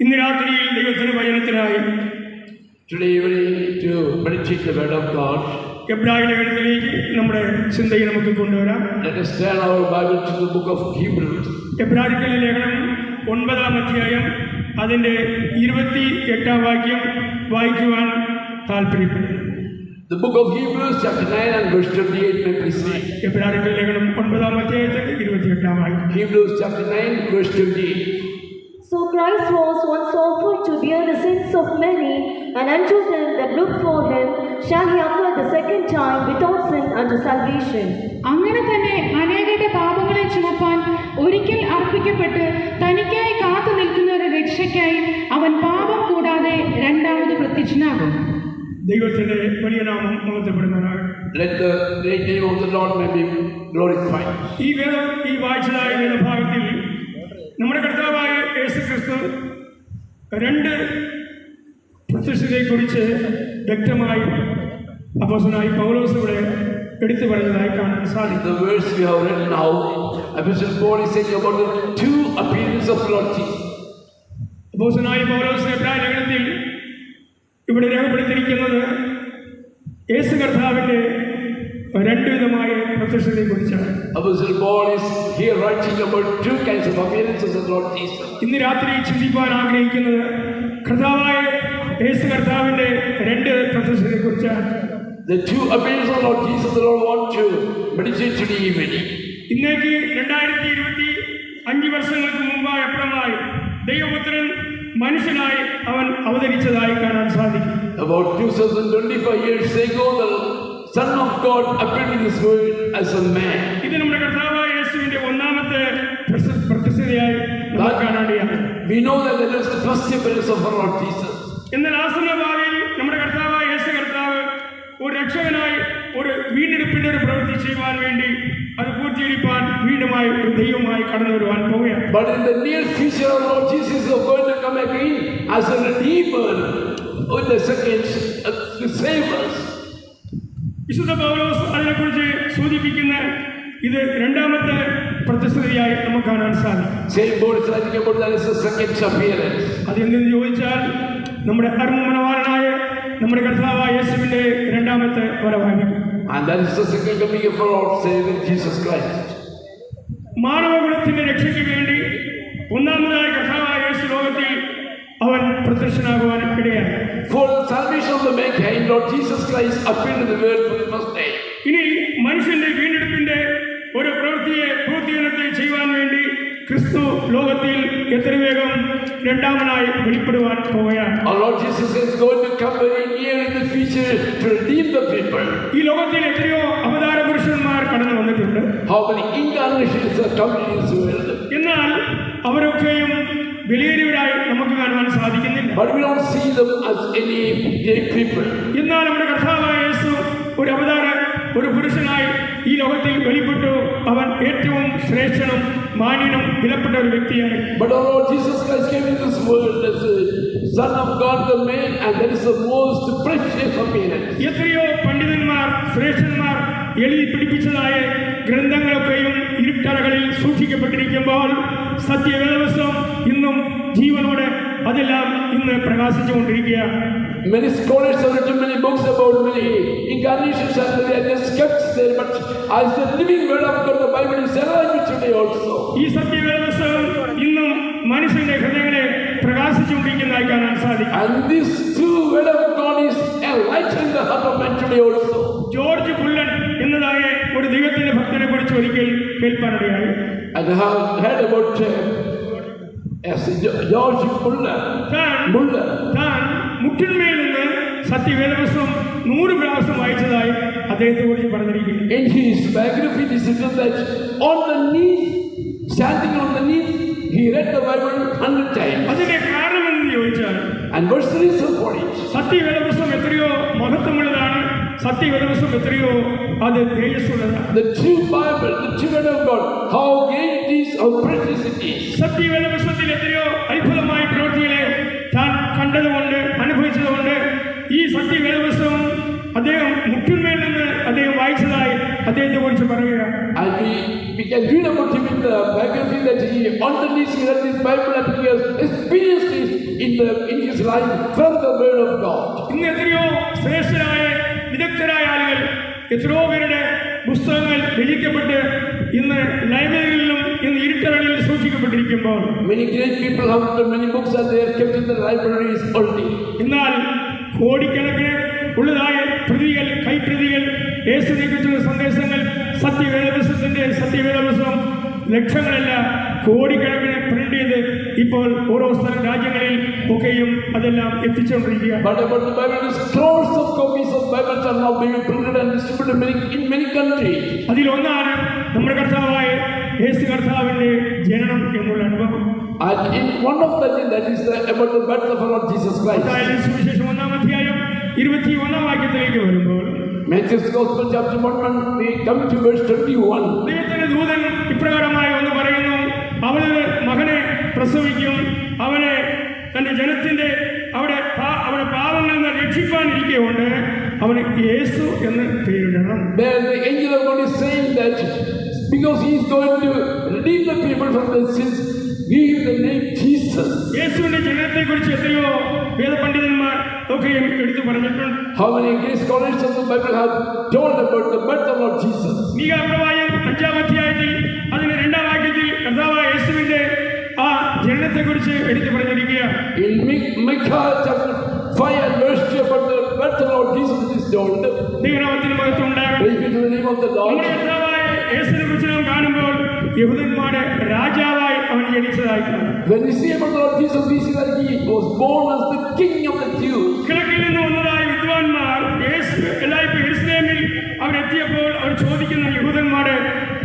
ഇന്ന് രാത്രിയിൽ ദൈവത്തിന്റെ വചനത്തിനായി Today we need to meditate the word of God. എബ്രായ ലേഖനത്തിലേക്ക് നമ്മുടെ ചിന്തയെ നമുക്ക് കൊണ്ടുവരാം. Let us turn our Bible to the book of Hebrews. എബ്രായർക്കുള്ള ലേഖനം 9-ാം അധ്യായം അതിന്റെ 28-ാം വാക്യം വായിക്കുവാൻ താല്പര്യപ്പെടുന്നു. The book of Hebrews chapter 9 and verse 28 may please read. എബ്രായർക്കുള്ള ലേഖനം 9-ാം അധ്യായത്തിന്റെ 28-ാം വാക്യം. Hebrews chapter 9 verse 28. So Christ was once offered to bear the sins of many, and unto them that look for him shall he appear the second time without sin unto salvation. അങ്ങനെ തന്നെ അനേകരുടെ പാപങ്ങളെ ചുമപ്പാൻ ഒരിക്കൽ അർപ്പിക്കപ്പെട്ട് തനിക്കായി കാത്തു നിൽക്കുന്നവരുടെ രക്ഷയ്ക്കായി അവൻ പാപം കൂടാതെ രണ്ടാമത് പ്രത്യക്ഷനാകും. ദൈവത്തിന്റെ വലിയ നാമം മഹത്വപ്പെടുമാറാകട്ടെ. Let the great name of the Lord may be glorified. ഈ വായിച്ചതായ വേദഭാഗത്തിൽ നമ്മുടെ കർത്താവായ യേശുക്രിസ്തു രണ്ട് പ്രത്യക്ഷതയെക്കുറിച്ച് വ്യക്തമായി അപ്പോസ്തലനായ പൗലോസ് ഇവിടെ എടുത്തു പറഞ്ഞതായി കാണാൻ സാധിക്കും. The verse we have read now, Apostle Paul is saying about the two appearances of Lord Jesus. അപ്പോസ്തലനായ പൗലോസ് എബ്രായ ലേഖനത്തിൽ ഇവിടെ രേഖപ്പെടുത്തിയിരിക്കുന്നത് യേശു കർത്താവിന്റെ രണ്ട് വിധമായ പ്രത്യക്ഷതയെക്കുറിച്ചാണ്. Apostle Paul is here writing about two kinds of appearances of Lord Jesus. ഇന്ന് രാത്രി ചിന്തിപ്പാൻ ആഗ്രഹിക്കുന്നത് കർത്താവായ യേശു കർത്താവിന്റെ രണ്ട് പ്രത്യക്ഷതയെക്കുറിച്ചാണ്. The two appearances of Lord Jesus the Lord want to meditate today evening. ഇന്നേക്ക് 2025 വർഷങ്ങൾക്ക് മുമ്പായി അപ്പുറമായി ദൈവപുത്രൻ മനുഷ്യനായി അവൻ അവതരിച്ചതായി കാണാൻ സാധിക്കും. About 2025 years ago, the Son of God appeared in this world as a man. ഇത് നമ്മുടെ കർത്താവായ യേശുവിന്റെ ഒന്നാമത്തെ പ്രത്യക്ഷതയായി നമുക്ക് കാണേണ്ടതാണ്. We know that that is the first appearance of our Lord Jesus. എന്നാൽ ആസന്നഭാവിയിൽ നമ്മുടെ കർത്താവായ യേശു കർത്താവ് ഒരു രക്ഷകനായി ഒരു വീണ്ടെടുപ്പിന്റെ ഒരു പ്രവൃത്തി ചെയ്യുവാൻ വേണ്ടി അത് പൂർത്തീകരിക്കാൻ വീണ്ടുമായി ഒരു ദൈവമായി കടന്നു വരുവാൻ പോവുകയാണ്. But in the near future, our Lord Jesus is going to come again as a redeemer with the second to save us. വിശുദ്ധ പൗലോസ് അതിനെക്കുറിച്ച് സൂചിപ്പിക്കുന്ന ഇത് രണ്ടാമത്തെ പ്രത്യക്ഷതയായി നമുക്ക് കാണാൻ സാധിക്കും. Same word is writing about that is the second appearance. അതെന്തെന്ന് ചോദിച്ചാൽ നമ്മുടെ അരുമനവാളനായ നമ്മുടെ കർത്താവായ യേശുവിന്റെ രണ്ടാമത്തെ വരവായിരിക്കും. And that is the second coming of our Lord Savior Jesus Christ. മാനവകുലത്തിന്റെ രക്ഷയ്ക്ക് വേണ്ടി ഒന്നാമതായി കർത്താവായ യേശു ലോകത്തിൽ അവൻ പ്രത്യക്ഷനാകുവാൻ ഇടയായി. For the salvation of the mankind, Lord Jesus Christ appeared in the world for the first time. ഇനി മനുഷ്യന്റെ വീണ്ടെടുപ്പിന്റെ ഒരു പ്രവൃത്തിയെ പൂർത്തീകരണത്തെ ചെയ്യുവാൻ വേണ്ടി ക്രിസ്തു ലോകത്തിൽ എത്ര വേഗം രണ്ടാമനായി വെളിപ്പെടുവാൻ പോവുകയാണ്. Our Lord Jesus is going to come very near in the future to redeem the people. ഈ ലോകത്തിൽ എത്രയോ അവതാര പുരുഷന്മാർ കടന്നു വന്നിട്ടുണ്ട്. How many incarnations have come in this world? എന്നാൽ അവരൊക്കെയും വിലയേറിയവരായി നമുക്ക് കാണുവാൻ സാധിക്കുന്നില്ല. But we don't see them as any great people. എന്നാൽ നമ്മുടെ കർത്താവായ യേശു ഒരു അവതാര ഒരു പുരുഷനായി ഈ ലോകത്തിൽ വെളിപ്പെട്ടു. അവൻ ഏറ്റവും ശ്രേഷ്ഠനും മാന്യനും വിലപ്പെട്ട ഒരു വ്യക്തിയായി. But our Lord Jesus Christ came in this world as the Son of God, the man, and that is the most precious appearance. എത്രയോ പണ്ഡിതന്മാർ ശ്രേഷ്ഠന്മാർ എഴുതി പിടിപ്പിച്ചതായ ഗ്രന്ഥങ്ങളൊക്കെയും ഇരുട്ടറകളിൽ സൂക്ഷിക്കപ്പെട്ടിരിക്കുമ്പോൾ സത്യവേദവസ്തം ഇന്നും ജീവനോടെ അതെല്ലാം ഇന്ന് പ്രകാശിച്ചുകൊണ്ടിരിക്കുകയാണ്. Many scholars have written many books about many incarnations and they are just kept there, but as the living word of God, the Bible is alive today also. ഈ സത്യവേദവസ്തം ഇന്നും മനുഷ്യന്റെ ഹൃദയങ്ങളെ പ്രകാശിച്ചുകൊണ്ടിരിക്കുന്നതായി കാണാൻ സാധിക്കും. And this true word of God is enlightening the heart of man today also. George Pullan എന്നതായ ഒരു ദൈവത്തിന്റെ ഭക്തനെ കുറിച്ച് ഒരിക്കൽ കേൾപ്പാനിടയായി. And I have heard about George Muller. താൻ മുട്ടിന്മേൽ നിന്ന് സത്യവേദവസ്തം 100 പ്രാവശ്യം വായിച്ചതായി അദ്ദേഹത്തെ കുറിച്ച് പറഞ്ഞിരിക്കുന്നു. In his biography, it is written that on the knees, standing on the knees, he read the Bible 100 times. അതിന്റെ കാരണം എന്ന് ചോദിച്ചാൽ And what's the reason for it? സത്യവേദവസ്തം എത്രയോ മഹത്വമുള്ളതാണ്. സത്യവേദവസ്തം എത്രയോ അത് തേജസ്സുള്ളതാണ്. The true Bible, the true word of God, how great it is, how precious it is. സത്യവേദവസ്തത്തിൽ എത്രയോ അത്ഭുതമായ പ്രവൃത്തികളെ താൻ കണ്ടതുകൊണ്ട് അനുഭവിച്ചതുകൊണ്ട് ഈ സത്യവേദവസ്തം അദ്ദേഹം മുട്ടിന്മേൽ നിന്ന് അദ്ദേഹം വായിച്ചതായി അദ്ദേഹത്തെ കുറിച്ച് പറയുകയാണ്. And we can read about him in the biography that he on the knees he read this Bible and he has experienced his in his life from the word of God. ഇന്ന് എത്രയോ ശ്രേഷ്ഠരായ വിദഗ്ധരായ ആളുകൾ എത്രയോ പേരുടെ പുസ്തകങ്ങൾ രചിക്കപ്പെട്ട് ഇന്ന് ലൈബ്രറികളിലും ഇന്ന് ഇരുട്ടറകളിൽ സൂക്ഷിക്കപ്പെട്ടിരിക്കുമ്പോൾ Many great people have written many books and they are kept in the libraries only. എന്നാൽ കോടിക്കണക്കിന് ഉള്ളതായ പ്രതികൾ കൈപ്രതികൾ യേശുവിനെ കുറിച്ചുള്ള സന്ദേശങ്ങൾ സത്യവേദപുസ്തകം ലക്ഷങ്ങളല്ല കോടിക്കണക്കിന് പ്രിന്റ് ചെയ്ത് ഇപ്പോൾ ഓരോ രാജ്യങ്ങളിൽ ഒക്കെയും അതെല്ലാം എത്തിച്ചുകൊണ്ടിരിക്കുക. But about the Bible, crores of copies of Bibles are now being printed and distributed in many countries. അതിലൊന്നാണ് നമ്മുടെ കർത്താവായ യേശു കർത്താവിന്റെ ജനനം എന്നുള്ള അനുഭവം. And in one of the things that is about the birth of our Lord Jesus Christ. സുവിശേഷം 1-ാം അധ്യായം 21-ാം വാക്യത്തിലേക്ക് വരുമ്പോൾ Matthew's Gospel chapter 1, we come to verse 21. ദൈവത്തിന്റെ ദൂതൻ ഇപ്രകാരമായി ഒന്ന് പറയുന്നു, അവനൊരു മകനെ പ്രസവിക്കും, അവനെ തന്റെ ജനത്തിന്റെ അവിടെ പാവങ്ങളിൽ നിന്ന് രക്ഷിപ്പാനിരിക്കുകൊണ്ട് അവന് യേശു എന്ന് പേരിടണം. There the angel of God is saying that because he is going to redeem the people from their sins, give the name Jesus. യേശുവിന്റെ ജനനത്തെ കുറിച്ച് എത്രയോ വേദപണ്ഡിതന്മാർ ഒക്കെയും എടുത്തു പറഞ്ഞിട്ടുണ്ട്. How many great scholars of the Bible have told about the birth of Lord Jesus? മീഖാപ്രവാചകൻ 5-ാം അധ്യായത്തിൽ അതിന്റെ 2-ാം വാക്യത്തിൽ കർത്താവായ യേശുവിന്റെ ആ ജനനത്തെ കുറിച്ച് എടുത്തു പറഞ്ഞിരിക്കുക. In Micah chapter 5 and verse 2 about the birth of Lord Jesus is told. ദൈവനാമത്തിന് മഹത്വം ഉണ്ടാകട്ടെ. Praise be to the name of the Lord. നമ്മുടെ കർത്താവായ യേശുവിനെ കുറിച്ച് നാം കാണുമ്പോൾ യഹൂദന്മാരുടെ രാജാവായി അവൻ ജനിച്ചതായി കാണാം. When we see about the Lord Jesus, we see that he was born as the King of the Jews. കിഴക്കിൽ നിന്ന് വന്നതായ വിദ്വാൻമാർ യേശു എല്ലായ്പ്പോഴും യെരുശലേമിൽ അവരെത്തിയപ്പോൾ അവർ ചോദിക്കുന്ന യഹൂദന്മാരുടെ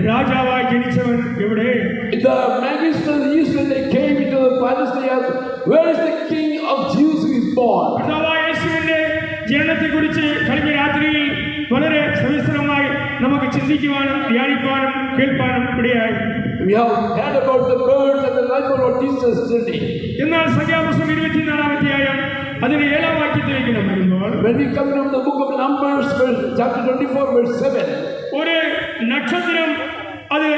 രാജാവായി ജനിച്ചവൻ എവിടെ? The magistrates used when they came into the palace, they asked, where is the King of Jews who is born? കർത്താവായ യേശുവിന്റെ ജനനത്തെ കുറിച്ച് കഴിഞ്ഞ രാത്രിയിൽ വളരെ സവിസ്തരമായി നമുക്ക് ചിന്തിക്കുവാനും ധ്യാനിക്കാനും കേൾക്കാനും ഇടയായി. We have heard about the birth and the life of Lord Jesus today. എന്നാൽ സംഖ്യാപുസ്തകം 24-ാം അധ്യായം അതിന്റെ 7-ാം വാക്യത്തിലേക്ക് നാം വരുമ്പോൾ When we come from the book of Numbers, chapter 24, verse 7, ഒരു നക്ഷത്രം അത്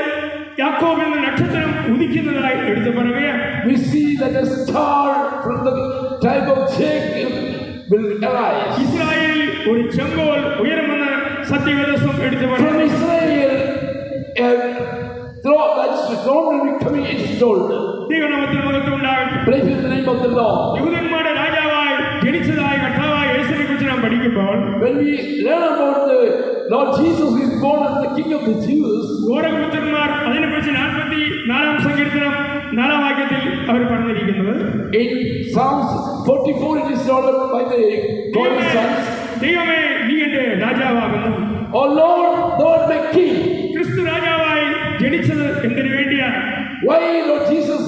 യാക്കോബ് എന്ന നക്ഷത്രം ഉദിക്കുന്നതായി എടുത്തു പറയുകയാണ്. we see that a star from the tribe of Jacob will arise. ഇസ്രായേലിൽ ഒരു ചെങ്കോൽ ഉയരുമെന്ന് സത്യവേദപുസ്തകം എടുത്തു From പറഞ്ഞു. Israel, that throne will be coming, it is told. ദൈവനാമത്തിന് മഹത്വം ഉണ്ടാകട്ടെ. Praise the name of the Lord. യഹൂദന്മാരുടെ രാജാവായി ജനിച്ചതായി കർത്താവായ യേശുവിനെ കുറിച്ച് നാം പഠിക്കുമ്പോൾ When we learn about the Lord Jesus who is born as the King of the Jews, ഗോരഖപുത്രന്മാർ അതിനെക്കുറിച്ച് 44-ാം സങ്കീർത്തനം 4-ാം വാക്യത്തിൽ അവർ പറഞ്ഞിരിക്കുന്നത്, in Psalms 44 it is told by the God's sons, ദൈവമേ നീ എന്റെ രാജാവാകുന്നു. O Lord, thou art my King. ക്രിസ്തു രാജാവായി ജനിച്ചത് എന്തിനു വേണ്ടിയാണ്? Why Lord Jesus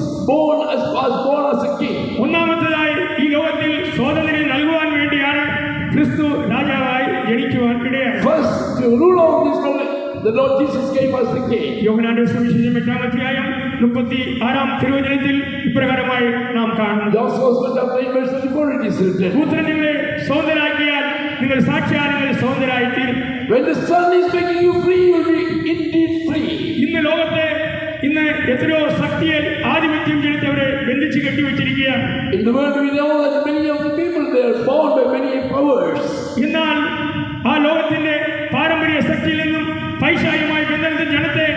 was born as a king? ഒന്നാമത്തേതായി ഈ ലോകത്തിൽ സ്വാതന്ത്ര്യം നൽകുവാൻ വേണ്ടിയാണ് ക്രിസ്തു രാജാവായി ജനിക്കുവാൻ ഇടയായി. First, to rule over this world, the Lord Jesus came as the king. യോഹന്നാന്റെ സുവിശേഷം 8-ാം അധ്യായം 36-ാം തിരുവചനത്തിൽ ഇപ്രകാരമായി നാം കാണുന്നു, John's Gospel chapter 8 verse 34 it is written, പുത്രൻ നിങ്ങളെ സ്വതന്ത്രരാക്കിയാൽ നിങ്ങൾ സാക്ഷാൽ നിങ്ങൾ സ്വതന്ത്രരായി തീരും. when the Son is making you free, you will be indeed free. ഇന്ന് ലോകത്തെ എത്രയോ ശക്തിയിൽ ആധിപത്യം ചെലുത്തവരെ ബന്ധിച്ച് കെട്ടിവെച്ചിരിക്കുകയാണ്. In the world we know that many of the people they are bound by many powers. എന്നാൽ ആ ലോകത്തിന്റെ പാരമ്പര്യ ശക്തിയിൽ നിന്നും പൈശാചികമായി ബന്ധപ്പെട്ട ജനത്തെ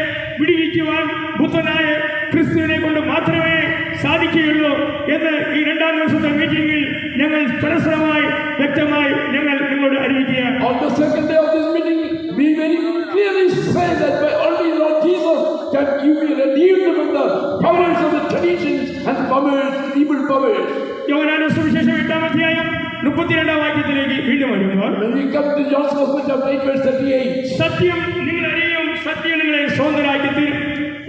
വിടുവിക്കുവാൻ ബുദ്ധനായ ക്രിസ്തുവിനെ കൊണ്ട് മാത്രമേ സാധിക്കുകയുള്ളൂ എന്ന് ഈ 2-ാം ദിവസത്തെ മീറ്റിംഗിൽ ഞങ്ങൾ പരസ്പരമായി വ്യക്തമായി ഞങ്ങൾ നിങ്ങളോട് അറിയിക്കുകയാണ്. On the second day of this meeting, we very clearly say that by only Lord Jesus can you be redeemed from the powers of the traditions and powers, evil powers. യോഹന്നാന്റെ സുവിശേഷം 8-ാം അധ്യായം 32-ാം വാക്യത്തിലേക്ക് വീണ്ടും വരുമ്പോൾ, When we come to John's Gospel chapter 8 verse 38, സത്യം നിങ്ങൾ അറിയും, സത്യം നിങ്ങളെ സ്വതന്ത്രരാക്കി തീരും.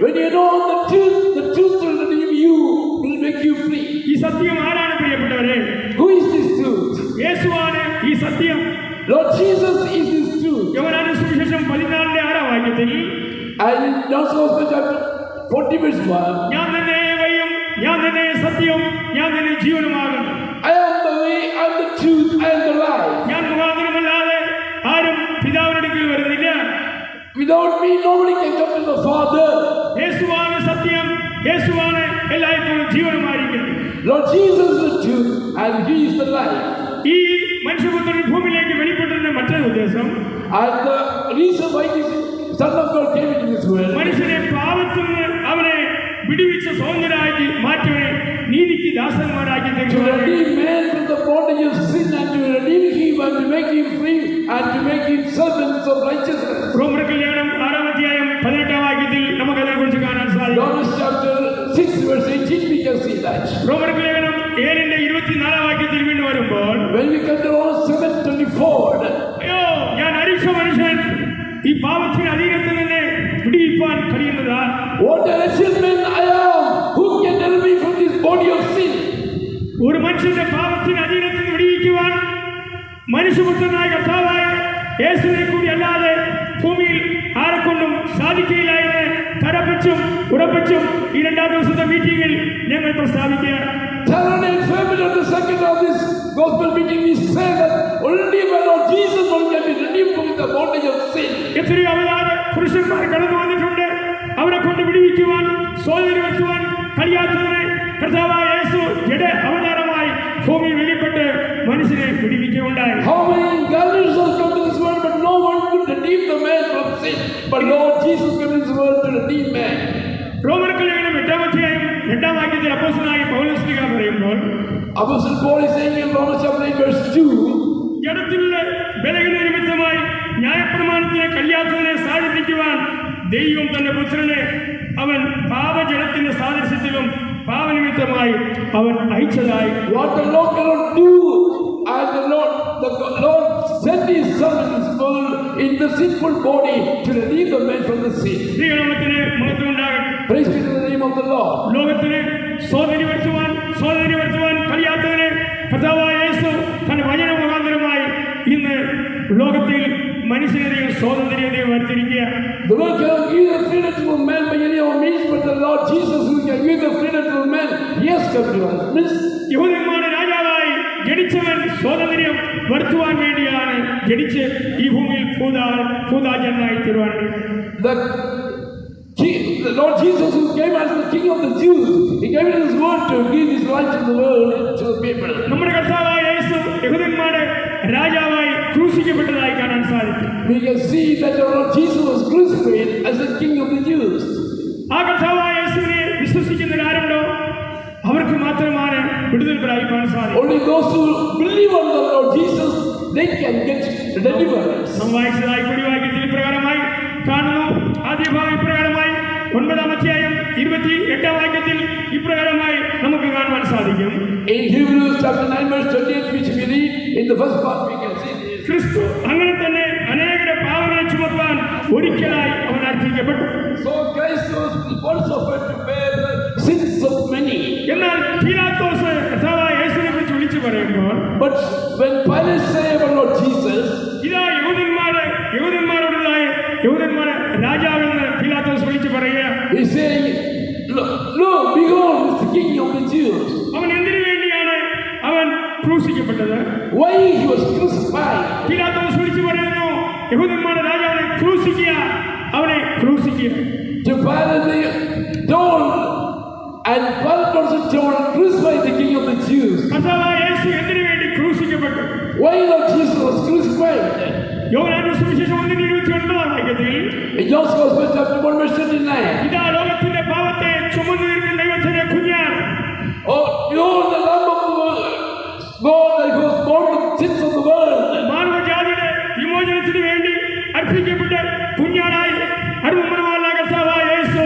when you know the truth will redeem you, will make you free. ഈ സത്യം ആരാണ് പ്രിയപ്പെട്ടവരെ? Who is this truth? യേശുവാണ് ഈ സത്യം. Lord Jesus is this truth. യോഹന്നാന്റെ സുവിശേഷം 14-ാം വാക്യത്തിൽ, And in John's Gospel chapter 40 verse 1, ഞാൻ തന്നെ വഴിയും ഞാൻ തന്നെ സത്യവും ഞാൻ തന്നെ ജീവനുമാകുന്നു. I am the way, I am the truth, I am the life. ഞാൻ മുഖാന്തരമല്ലാതെ ആരും പിതാവിന്റെ അടുക്കൽ വരുന്നില്ല. Without me, nobody can come to the Father. യേശുവാണ് സത്യം, യേശുവാണ് എല്ലായ്പ്പോഴും ജീവനുമായിരിക്കുന്നത്. Lord Jesus is the truth, and He is the life. ഈ മനുഷ്യപുത്രൻ ഭൂമിയിലേക്ക് വെളിപ്പെട്ടിരുന്ന മറ്റൊരു ഉദ്ദേശം, And the reason why this Son of God came into this world, മനുഷ്യനെ പാപത്തിൽ നിന്ന് അവനെ വിടുവിച്ച സ്വതന്ത്രരാക്കി മാറ്റിയവനെ നീതിക്ക് ദാസന്മാരാക്കി to തീർക്കുക. redeem man from the bondage of sin, and to redeem him, and to make him free, and to make him servants of righteousness. റോമർക്ക് ലേഖനം 6-18 നമുക്കതിനെക്കുറിച്ച് കാണാൻ സാധിക്കും. Romans chapter 6 verse 18 we can see that. റോമർക്ക് ലേഖനം 7-24 വീണ്ടും വരുമ്പോൾ, When we come to Romans 7:24, അയ്യോ ഞാൻ അരിച്ച മനുഷ്യൻ, ഈ പാപത്തിന് അധീനത്തിൽ നിന്ന് വിടിയിപ്പാൻ കഴിയുന്നതാ? what a wretched man I am, who can deliver me from this body of sin? ഒരു മനുഷ്യന്റെ പാപത്തിന് അധീനത്തിൽ നിന്ന് വിടിയിക്കുവാൻ മനുഷ്യപുത്രനായ കർത്താവായ യേശുവിനെ കൂടി അല്ലാതെ ഭൂമിയിൽ ആരെക്കൊണ്ടും സാധിക്കില്ല എന്ന് തറപ്പിച്ചും ഉറപ്പിച്ചും ഈ 2-ാം ദിവസത്തെ മീറ്റിംഗിൽ ഞങ്ങൾ പ്രസ്താവിക്കുക. Thoroughly and firmly on the second of this gospel meeting, we say that only by Lord Jesus one can be redeemed from the bondage of sin. എത്രയോ അവതാര പുരുഷന്മാർ കടന്നു വന്നിട്ടുണ്ട്. അവരെ കൊണ്ട് വിടുവിക്കുവാൻ സ്വാതന്ത്ര്യം വരുത്തുവാൻ കഴിയാത്തതിനെ കർത്താവായ യേശു ജഡ അവതാരമായി ഭൂമിയിൽ വെളിപ്പെട്ട് മനുഷ്യനെ വിടുവിക്കുകയുണ്ടായി. How many incarnations have come to this world, but no one could redeem the man from sin. But Lord Jesus came to this world to redeem man. റോമർക്ക് ലേഖനം 8-ാം വാക്യത്തിൽ അപ്പോസ്തലനായ പൗലോസ് പറയുമ്പോൾ, Apostle Paul is saying in Romans chapter 8 verse 2, ജഡത്തിലുള്ള ബലഹീന നിമിത്തമായി ന്യായപ്രമാണത്തിന് കഴിയാത്തതിനെ സാധിപ്പിക്കുവാൻ ദൈവം തന്റെ പുത്രനെ അവൻ പാപജലത്തിന്റെ സാദൃശ്യത്തിലും പാപനിമിത്തമായി അവൻ അയച്ചതായി. what the Lord cannot do, and the Lord sent His Son in this world in the sinful body to redeem the man from the sin. ദൈവനാമത്തിന് മഹത്വം ഉണ്ടാകട്ടെ. Praise be to the name of the Lord. ലോകത്തിന് സ്വാതന്ത്ര്യം വരുത്തുവാൻ കഴിയാത്തതിനെ കർത്താവായ യേശു തന്റെ വചന മുഖാന്തരമായി ഇന്ന് ലോകത്തിൽ മനുഷ്യനെയും സ്വാതന്ത്ര്യത്തെയും വരുത്തിയിരിക്കുക. The Lord cannot give the freedom to a man by any other means, but the Lord Jesus, who can give the freedom to a man, He has come to us. Means യഹൂദന്മാരുടെ രാജാവായി ജനിച്ചവൻ സ്വാതന്ത്ര്യം വരുത്തുവാൻ വേണ്ടിയാണ് ജനിച്ച് ഈ ഭൂമിയിൽ ഭൂതാജനായി തീരുവാൻ. the Lord Jesus, who came as the King of the Jews, He gave His word to give His life to the world, to the people. നമ്മുടെ കർത്താവായ യേശു യഹൂദന്മാരുടെ രാജാവായി ക്രൂശിക്കപ്പെട്ടതായി കാണാൻ സാധിക്കും. We can see that the Lord Jesus was crucified as the King of the Jews. ആ കർത്താവായ യേശുവിനെ വിശ്വസിക്കുന്നവരാരുണ്ടോ അവർക്ക് മാത്രമാണ് വിടുതൽ പ്രാപിക്കാൻ സാധിക്കും. Only those who believe on the Lord Jesus, they can get deliverance. നാം വായിച്ചതായി കുടിവാക്യത്തിൽ ഇപ്രകാരമായി കാണുന്നു. ആദ്യ ഭാഗം ഇപ്രകാരമായി 9-ാം അധ്യായം 28-ാം വാക്യത്തിൽ ഇപ്രകാരമായി നമുക്ക് കാണുവാൻ സാധിക്കും. In Hebrews chapter 9 verse 28, which we read in the first part, we can see this. ക്രിസ്തു അങ്ങനെ തന്നെ അനേകരുടെ പാപങ്ങളെ ചുമക്കാൻ ഒരിക്കലായി അവൻ അർപ്പിക്കപ്പെട്ടു. So Christ was once offered to bear the sins of many. എന്നാൽ പീലാത്തോസ് കർത്താവായ യേശുവിനെ കുറിച്ച് വിളിച്ചു പറയുമ്പോൾ, But when Pilate said about Lord Jesus, ഇതാ യഹൂദന്മാരുടെ രാജാവെന്ന് പീലാത്തോസ് വിളിച്ചു പറയുക. he said, "Lo, behold, is the King of the Jews." അവൻ എന്തിനു വേണ്ടിയാണ് അവൻ ക്രൂശിക്കപ്പെട്ടത്? Why he was crucified? പീലാത്തോസ് വിളിച്ചു പറയുന്നു, യഹൂദന്മാരുടെ രാജാവിനെ ക്രൂശിക്കുക, അവനെ ക്രൂശിക്കുക. To Pilate they told, and Pilate also told, crucify the King of the Jews. കർത്താവായ യേശു എന്തിനു വേണ്ടി ക്രൂശിക്കപ്പെട്ടു? Why Lord Jesus was crucified? യോഹന്നാന്റെ സുവിശേഷം 1:29-ാം വാക്യത്തിൽ, In John's Gospel chapter 1 verse 29, ഇതാ ലോകത്തിന്റെ പാപത്തെ ചുമന്നു തീർക്കുന്ന ദൈവത്തിന്റെ Kunhan. oh, behold the Lamb of the world, God that was born of the sins of the world. മാനവജാതിയുടെ വിമോചനത്തിന് വേണ്ടി അർപ്പിക്കപ്പെട്ട കുഞ്ഞാനായി അരുമമനമായ കർത്താവായ യേശു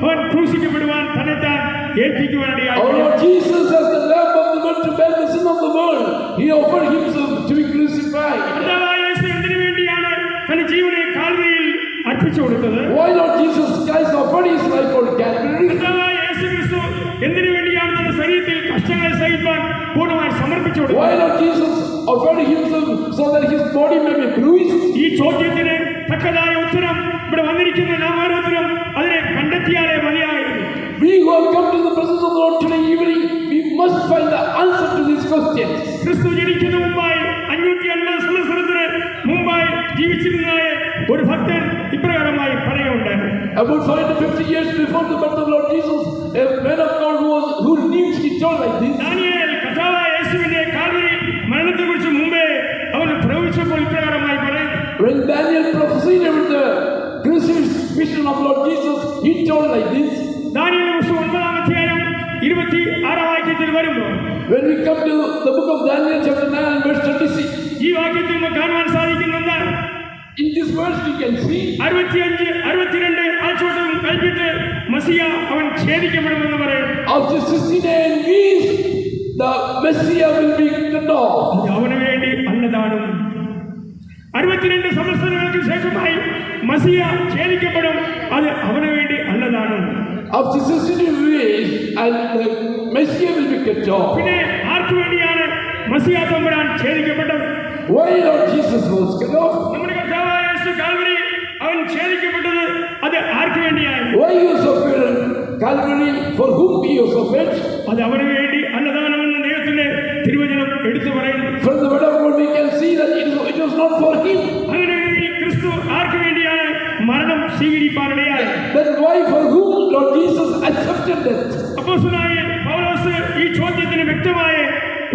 അവൻ ക്രൂശിക്കപ്പെടുവാൻ തന്നെത്താൻ ഏൽപ്പിക്കുവാനിടയായി. Our Lord Jesus, as the Lamb of the world to bear the sin of the world, He offered Himself to be crucified. കർത്താവായ യേശു എന്തിനു വേണ്ടിയാണ് തന്റെ ജീവനെ കാൽവരിയിൽ അർപ്പിച്ചു കൊടുത്തത്? Why Lord Jesus Christ offered His life for Calvary? കർത്താവായ യേശു ക്രിസ്തു എന്തിനു വേണ്ടിയാണ് തന്റെ ശരീരത്തിൽ കഷ്ടങ്ങളെ സഹിപ്പാൻ പൂർണ്ണമായി സമർപ്പിച്ചു കൊടുത്തത്? Why Lord Jesus offered Himself so that His body may be bruised? ഈ ചോദ്യത്തിന് തക്കതായ ഉത്തരം ഇവിടെ വന്നിരിക്കുന്ന നാം ഓരോരുത്തരും അതിനെ കണ്ടെത്തിയാലേ മതിയായിരുന്നു. We who have come to the presence of the Lord today evening, we must find the answer to these questions. ക്രിസ്തു ജനിക്കുന്ന മുമ്പായി 550 സംവത്സരത്തിന് മുമ്പായി ജീവിച്ചിരുന്നതായ ഒരു ഭക്തൻ ഇപ്രകാരമായി പറയുകയുണ്ടായി. About 550 years before the birth of Lord Jesus, a man of God who lived, he told like this. Daniel കർത്താവായ proceeded with the crucifixion of Lord Jesus, he told like this. ദാനിയേലിന്റെ പുസ്തകം 9-ാം അധ്യായം 26-ാം വാക്യത്തിൽ വരുമ്പോൾ When we come to the book of Daniel chapter 9 and verse 26, ഈ വാക്യത്തിൽ നമുക്ക് കാണുവാൻ സാധിക്കുന്നുണ്ട്. in this verse we can see 65, 62 ആഴ്ചവട്ടം കഴിഞ്ഞിട്ട് മസിയ അവൻ ഛേദിക്കപ്പെടുമെന്ന് പറയും. after 69 weeks the Messiah will be cut off. അത് അവന് വേണ്ടി അന്നദാനം. 62 സംവത്സരങ്ങൾക്ക് ശേഷമായി മസിയ ഛേദിക്കപ്പെടും. അത് അവന് വേണ്ടി അന്നദാനം. After 62 weeks and the Messiah will be cut off. പിന്നെ ആർക്കു വേണ്ടിയാണ് മസിയ തമ്പുരാൻ ഛേദിക്കപ്പെട്ടത്? Why Lord Jesus was cut off? നമ്മുടെ കർത്താവായ യേശു കാൽവരി അവൻ ഛേദിക്കപ്പെട്ടത് അത് ആർക്കു വേണ്ടിയായിരുന്നു? Why he was suffered on Calvary? For whom he was suffered? അത് അവന് വേണ്ടി അന്നദാനം എന്ന ദൈവത്തിന്റെ തിരുവചനം എടുത്തു പറയുന്നു. From the word of God we can see that it was not for him. അങ്ങനെയെങ്കിൽ ക്രിസ്തു ആർക്കു വേണ്ടിയാണ് മരണം സ്വീകരിപ്പാനിടയായത്? Then why for whom Lord Jesus accepted death? അപ്പോസ്തലനായ പൗലോസ് ഈ ചോദ്യത്തിന് വ്യക്തമായ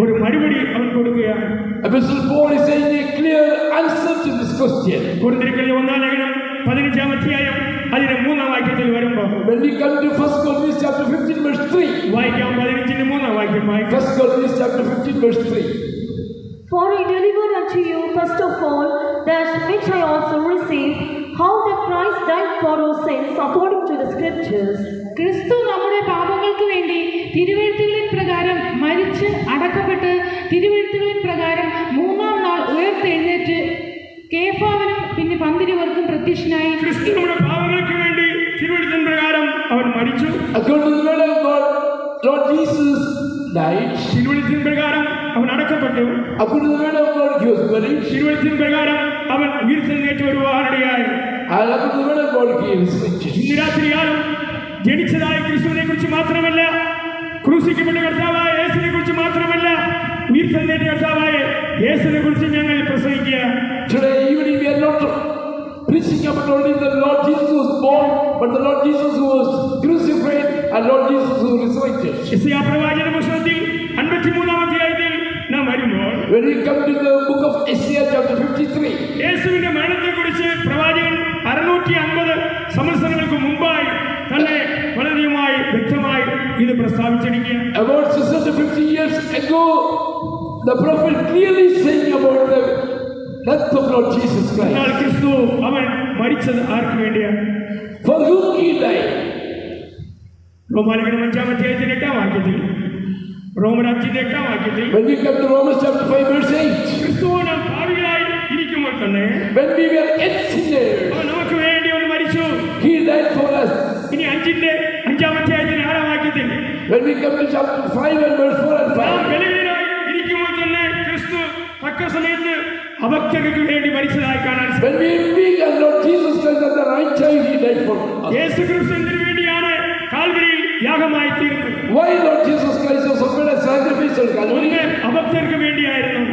ഒരു മറുപടി അവൻ കൊടുക്കുകയാണ്. Apostle Paul is saying a clear answer to this question. കൊരിന്ത്യർക്കെഴുതിയ 1-ാം ലേഖനം 15-ാം അധ്യായം അതിന്റെ 3-ാം വാക്യത്തിൽ വരുമ്പോൾ When we come to 1 Corinthians chapter 15 verse 3. വായിക്കാം. 15-ന്റെ 3-ാം വാക്യം വായിക്കാം. 1 Corinthians chapter 15 verse 3. For I delivered unto you first of all that which I also received, how that Christ died for our sins according to the scriptures. ക്രിസ്തു നമ്മുടെ പാപങ്ങൾക്ക് വേണ്ടി തിരുവെഴുത്തുകളിൻ പ്രകാരം മരിച്ച് അടക്കപ്പെട്ട് തിരുവെഴുത്തുകളിൻ പ്രകാരം 3-ാം നാൾ ഉയർത്തെഴുന്നേറ്റ് കേഫാവിനും പിന്നെ 12 പേർക്കും പ്രത്യക്ഷനായി. ക്രിസ്തു നമ്മുടെ പാപങ്ങൾക്ക് വേണ്ടി തിരുവെഴുത്തിൻ പ്രകാരം അവൻ മരിച്ചു. According to the word of God, Lord Jesus died. തിരുവെഴുത്തിൻ പ്രകാരം അവൻ അടക്കപ്പെട്ടു. According to the word of God, he was buried. തിരുവെഴുത്തിൻ പ്രകാരം അവൻ ഉയർത്തെഴുന്നേറ്റ് വരുവാനിടയായി. And according to the word of God, he is resurrected. ഇന്ന് രാത്രിയാലും ജനിച്ചതായ ക്രിസ്തുവിനെ കുറിച്ച് മാത്രമല്ല, ക്രൂശിക്കപ്പെട്ട കർത്താവായ യേശുവിനെ കുറിച്ച് മാത്രമല്ല, ഉയർത്തെഴുന്നേറ്റ കർത്താവായ യേശുവിനെ കുറിച്ച് ഞങ്ങൾ പ്രസംഗിക്കുക. Today evening we are not preaching about only the Lord Jesus who was born, but the Lord Jesus who was crucified and Lord Jesus who resurrected. യെശയ്യാ പ്രവാചകന്റെ പുസ്തകത്തിൽ 53-ാം അധ്യായത്തിൽ നാം വരുമ്പോൾ When we come to the book of Isaiah chapter 53, യേശുവിന്റെ മരണത്തെക്കുറിച്ച് പ്രവാചകൻ 650 സംവത്സരങ്ങൾക്ക് മുമ്പായി തന്നെ വളരെയുമായി വ്യക്തമായി ഇത് പ്രസ്താവിച്ചിരിക്കുക. about 650 years ago, the prophet clearly saying about the death of Lord Jesus എന്നാൽ Christ. ക്രിസ്തു അവൻ മരിച്ചത് ആർക്ക് വേണ്ടിയാണ്? For whom he died. റോമാലേഖനം 5-ാം അധ്യായത്തിന്റെ 8-ാം വാക്യത്തിൽ, റോമർ 5-ന്റെ 8-ാം വാക്യത്തിൽ When we come to Romans chapter 5 verse 8, ക്രിസ്തുവിന് ഭാവിയായി ഇരിക്കുമ്പോൾ തന്നെ when we were yet sinners, അവൻ നമുക്ക് വേണ്ടി അവൻ മരിച്ചു. he died for us. ഇനി 5-ാം അധ്യായത്തിന്റെ 6-ാം വാക്യത്തിൽ When we come to chapter 5 and verse 4 and നാം 5, ബലഹീനരായി ഇരിക്കുമ്പോൾ തന്നെ ക്രിസ്തു തക്ക സമയത്ത് അഭക്തർക്ക് വേണ്ടി മരിച്ചതായി കാണാൻ സാധിക്കും. when we are weak and Lord Jesus Christ at the right time, he died for us. യേശു ക്രിസ്തു എന്തിനു വേണ്ടിയാണ് കാൽവരിയിൽ യാഗമായി തീർന്നത്? Why Lord Jesus Christ was offered as sacrifice on Calvary? ഒന്ന് അഭക്തർക്ക് വേണ്ടിയായിരുന്നു.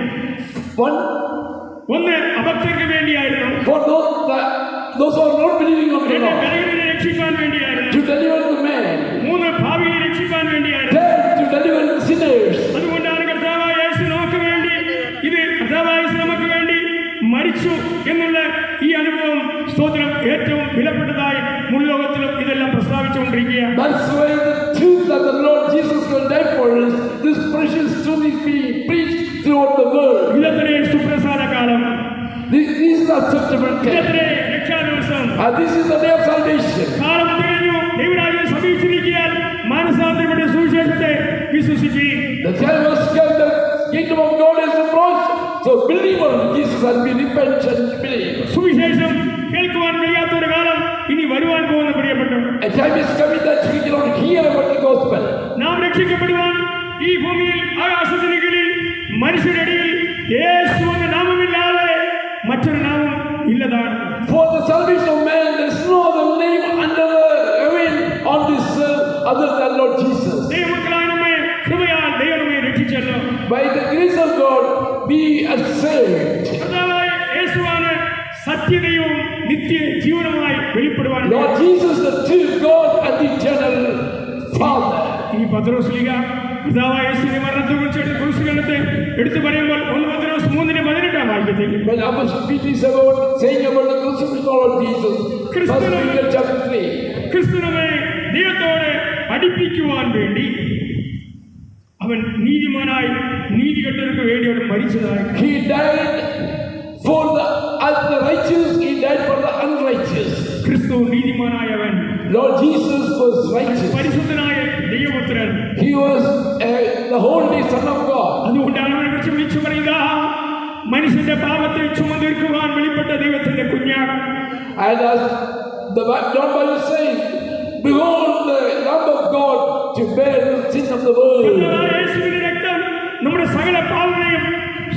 ഒന്ന് അഭക്തർക്ക് വേണ്ടിയായിരുന്നു. For those who are not believing on the രണ്ട് Lord, ബലഹീനരെ രക്ഷിക്കാൻ വേണ്ടിയായിരുന്നു. to deliver the man, 3 ഭാവിയെ രക്ഷിക്കാൻ വേണ്ടിയായിരുന്നു. third to deliver the sinners. അതുകൊണ്ടാണ് കർത്താവായ യേശു നമുക്ക് വേണ്ടി കർത്താവായ യേശു നമുക്ക് വേണ്ടി മരിച്ചു എന്നുള്ള ഈ അനുഭവം സ്തോത്രം ഏറ്റവും വിലപ്പെട്ടതായി മുഴുലോകത്തിലും ഇതെല്ലാം പ്രസ്താവിച്ചുകൊണ്ടിരിക്കുക. That's why the truth that the Lord Jesus Christ died for us, this precious truth is being preached throughout the world. ഇതത്രേ സുപ്രസാദ കാലം, This is the acceptable time. ഇതത്രേ രക്ഷാദിവസം. This is the day of salvation. കാലം തികഞ്ഞു, ദൈവരാജ്യം സമീപിച്ചിരിക്കാൻ മാനസാന്തരപ്പെട്ട സുവിശേഷത്തെ വിശ്വസിക്കുകയും The time has come, the kingdom of God is approached. So believe on Jesus and be repentant and believe. സുവിശേഷം കേൾക്കുവാൻ കഴിയാത്തൊരു കാലം ഇനി വരുവാൻ പോകുന്ന പ്രിയപ്പെട്ടവർ, A time is coming that we cannot hear about the gospel. നാം രക്ഷിക്കപ്പെടുവാൻ ഈ ഭൂമിയിൽ ആകാശത്തിന് കീഴിൽ മനുഷ്യരിടയിൽ യേശു എന്ന നാമമില്ലാതെ മറ്റൊരു നാമം ഇല്ലതാണ്. For the salvation of man, there is no other name under the heaven on this earth other than Lord Jesus. ദൈവമക്കളായ നമ്മെ കൃപയാൽ ദൈവം നമ്മെ രക്ഷിച്ചല്ലോ. By the grace of God, we are saved. കർത്താവായ യേശുവാണ് സത്യതയും നിത്യ ജീവനുമായി വെളിപ്പെടുവാൻ. Lord Jesus, the true God and the eternal Father. ഈ പത്രോസ് ലീഗ കർത്താവായ യേശുവിന്റെ മരണത്തെക്കുറിച്ച് ക്രൂശീകരണത്തെ എടുത്തു പറയുമ്പോൾ 1 പത്രോസ് 3:18 വാക്യത്തിൽ when Apostle Peter is saying about the crucifixion of Jesus, 1 Peter chapter 3. ക്രിസ്തുവിനെ ദൈവത്തോട് അടുപ്പിക്കുവാൻ വേണ്ടി അവൻ നീതിമാനായി നീതികെട്ടവർക്ക് വേണ്ടി അവൻ മരിച്ചതായി He died for the righteous, he died for the unrighteous. ക്രിസ്തു നീതിമാനായവൻ, Lord Jesus was righteous. പരിശുദ്ധനായ ദൈവപുത്രൻ. He was the holy Son of God. അതുകൊണ്ടാണ് അവനെ കുറിച്ച് വിളിച്ചു പറയുക, മനുഷ്യന്റെ പാപത്തെ ചുമന്നെടുക്കുവാൻ വെളിപ്പെട്ട ദൈവത്തിന്റെ കുഞ്ഞാണ്. And as the Bible says, behold the Lamb of God to bear the sin of the world. യേശുവിന്റെ രക്തം നമ്മുടെ സകല പാപങ്ങളെയും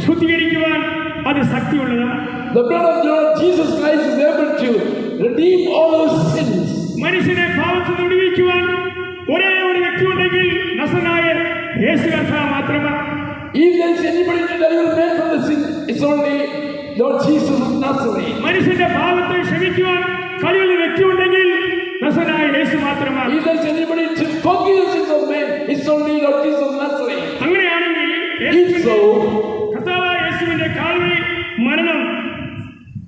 ശുദ്ധീകരിക്കുവാൻ അത് ശക്തിയുള്ളതാണ്. The blood of Lord Jesus Christ is able to redeem all our sins. മനുഷ്യനെ പാപത്തിൽ നിന്ന് വിടുവിക്കുവാൻ ഒരേ ഒരു വ്യക്തി ഉണ്ടെങ്കിൽ നസനായ യേശു കർത്താവ് മാത്രമാണ്. If there is anybody to deliver man from the sin, it's only Lord Jesus of Nazareth. മനുഷ്യന്റെ പാപത്തെ ക്ഷമിക്കുവാൻ കഴിവുള്ള വ്യക്തി ഉണ്ടെങ്കിൽ നസനായ യേശു മാത്രമാണ്. If there is anybody to forgive the sins of man, it's only Lord Jesus of Nazareth. അങ്ങനെയാണെങ്കിൽ കർത്താവായ യേശുവിന്റെ Calvary മരണം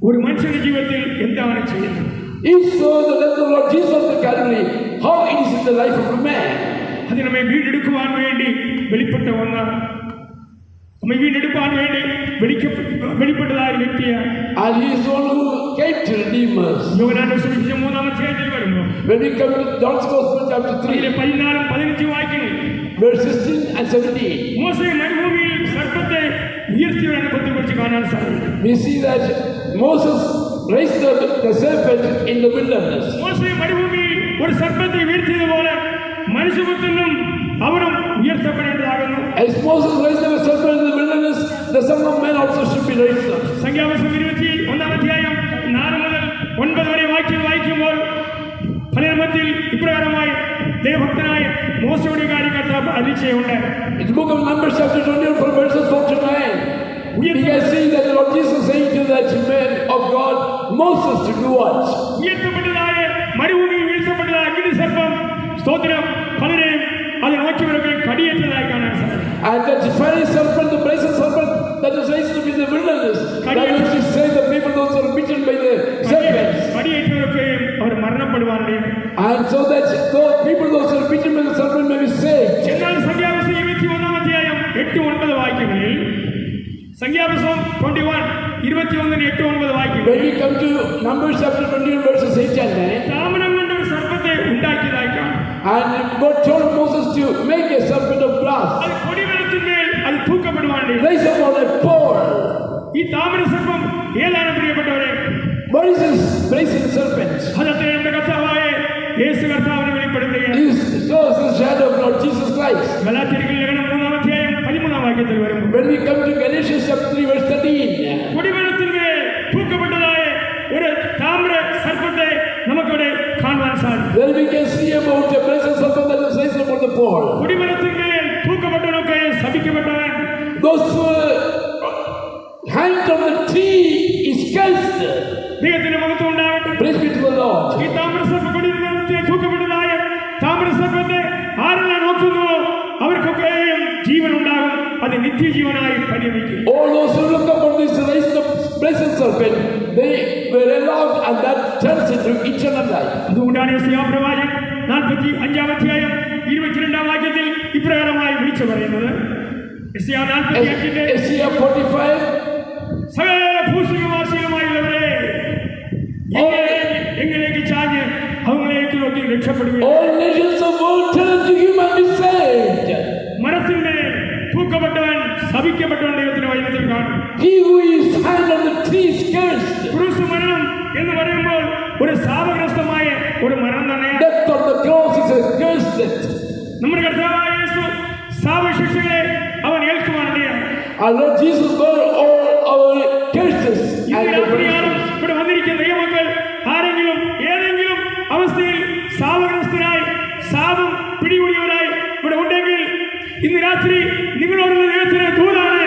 ഒരു മനുഷ്യന്റെ ജീവിതത്തിൽ എന്താണ് ചെയ്യുന്നത്? If so, the death of Lord Jesus of the Calvary, how it is in the life of a man? അത് നമ്മെ വീണ്ടെടുക്കുവാൻ വേണ്ടി വെളിപ്പെട്ട ഒന്നാണ്. നമ്മെ വീണ്ടെടുക്കുവാൻ വേണ്ടി വെളിപ്പെട്ടതായ ഒരു വ്യക്തിയാണ്. And he is the one who came to redeem us. യോഹന്നാന്റെ സുവിശേഷം 3-ാം അധ്യായത്തിൽ വരുമ്പോൾ When we come to John's Gospel chapter 3, 14-15 വാക്യങ്ങൾ, verse 16 and 17, മോശെ മരുഭൂമിയിൽ സർപ്പത്തെ ഉയർത്തിയ അനുഭവത്തെക്കുറിച്ച് കാണാൻ സാധിക്കും. we see that Moses raised the serpent in the wilderness. മോശെ മരുഭൂമിയിൽ ഒരു സർപ്പത്തെ ഉയർത്തിയതുപോലെ മനുഷ്യപുത്രനും അവനും ഉയർത്തപ്പെടേണ്ടതാകുന്നു. As Moses raised the serpent in the wilderness, the Son of Man also should be raised up. സംഖ്യാപുസ്തകം 21-ാം അധ്യായം 4 മുതൽ 9 വരെ വാക്യം വായിക്കുമ്പോൾ ഫലത്തിൽ ഇപ്രകാരമായി ദൈവഭക്തനായ മോശയുടെ കാര്യം കർത്താവ് അരുളിച്ചെയ്യുണ്ട്. In the book of Numbers chapter 21 from verses 4 to 9, we can see that the Lord Jesus saying to that man of God, Moses, to do what? ഉയർത്തപ്പെട്ടതായ മരുഭൂമിയിൽ വീഴ്ത്തപ്പെട്ടതായ അഗ്നി സർപ്പം സ്തോത്രം പലരെയും അത് നോക്കിയവരൊക്കെ കടിയേറ്റതായി കാണാൻ സാധിക്കും. And that fiery serpent, the brazen serpent that is raised up in the wilderness, that is to say the people those who are bitten by the serpents. കടിയേറ്റവരൊക്കെയും our മരണപ്പെടുവാനുണ്ട്. And so that those people those who are bitten by the serpent may be saved. എന്നാൽ സംഖ്യാപുസ്തകം 21-ാം അധ്യായം 8-9 വാക്യങ്ങളിൽ സംഖ്യാപുസ്തകം 21-8-9 വാക്യങ്ങളിൽ When we come to Numbers chapter 21 verses 8 and 9, Tambaram കൊണ്ട് ഒരു സർപ്പത്തെ ഉണ്ടാക്കിയതായി കാണും. and God told Moses to make a serpent of brass, അത് കൊടിമരത്തിന്മേൽ അത് തൂക്കപ്പെടുവാനുണ്ട്. raise up on a pole. ഈ താമര സർപ്പം ഏതാണ് പ്രിയപ്പെട്ടവരെ? What is this brazen serpent? അതത്തെ നമ്മുടെ കർത്താവായ യേശു കർത്താവിനെ വെളിപ്പെടുത്തുകയാണ്. This shows the shadow of Lord Jesus Christ. ഗലാത്യർക്ക് ലേഖനം 3-ാം അധ്യായം 13-ാം വാക്യത്തിൽ വരുമ്പോൾ When we come to Galatians chapter 3 verse 13, കൊടിമരത്തിന്മേൽ തൂക്കപ്പെട്ടതായ ഒരു താമ്ര സർപ്പത്തെ നമുക്കിവിടെ കാണുവാൻ സാധിക്കും. then we can see about a brazen serpent that is raised upon the pole. കൊടിമരത്തിന്മേൽ തൂക്കപ്പെട്ടവനൊക്കെ ശപിക്കപ്പെട്ടവൻ. Those who were hanged on the tree is cursed. ദൈവത്തിന്റെ മഹത്വം ഉണ്ടാകട്ടെ. Praise be to the Lord. ഈ താമ്രസർപ്പ കൊടിമരത്തിൽ തൂക്കപ്പെട്ടതായ താമ്രസർപ്പത്തെ ആരെല്ലാം നോക്കുന്നുവോ അവർക്കൊക്കെയും ജീവൻ ഉണ്ടാകും. അത് നിത്യജീവനായി പരിണമിക്കും. All those who look upon this raised up brazen serpent, they were allowed, and that turns into eternal life. അതുകൊണ്ടാണ് യെശയ്യാ പ്രവാചകൻ 45-ാം അധ്യായം 22-ാം വാക്യത്തിൽ ഇപ്രകാരമായി വിളിച്ചു പറയുന്നത്. യെശയ്യാ 45-ന്റെ Isaiah 45, സകല ഭൂസ്വവാസികളുമായുള്ളവരെ എങ്കിലേക്ക് ചാഞ്ഞ് അവങ്ങളിലേക്ക് നോക്കി രക്ഷപ്പെടുകയും all nations of world turn to him and be saved. മരത്തിന്മേൽ തൂക്കപ്പെട്ടവൻ ശപിക്കപ്പെട്ടവൻ ദൈവത്തിന്റെ വചനത്തിൽ കാണും. He who is hanged on the tree is cursed. ക്രൂശ് മരണം എന്ന് പറയുമ്പോൾ ഒരു ശാപഗ്രസ്തമായ ഒരു മരണം തന്നെയാണ്. Death on the cross is a cursed death. നമ്മുടെ കർത്താവായ യേശു ശാപശിക്ഷകളെ അവൻ ഏൽക്കുവാനിടയാണ്. Our Lord Jesus bore all our curses. ഇന്ന് രാത്രികാലം ഇവിടെ വന്നിരിക്കുന്ന ദൈവമക്കൾ ആരെങ്കിലും ഏതെങ്കിലും അവസ്ഥയിൽ ശാപഗ്രസ്തരായി ശാപം പിടികൂടിയവരായി ഇവിടെ ഉണ്ടെങ്കിൽ ഇന്ന് രാത്രി നിങ്ങളോടുള്ള ദൈവത്തിന് ദൂതാണ്.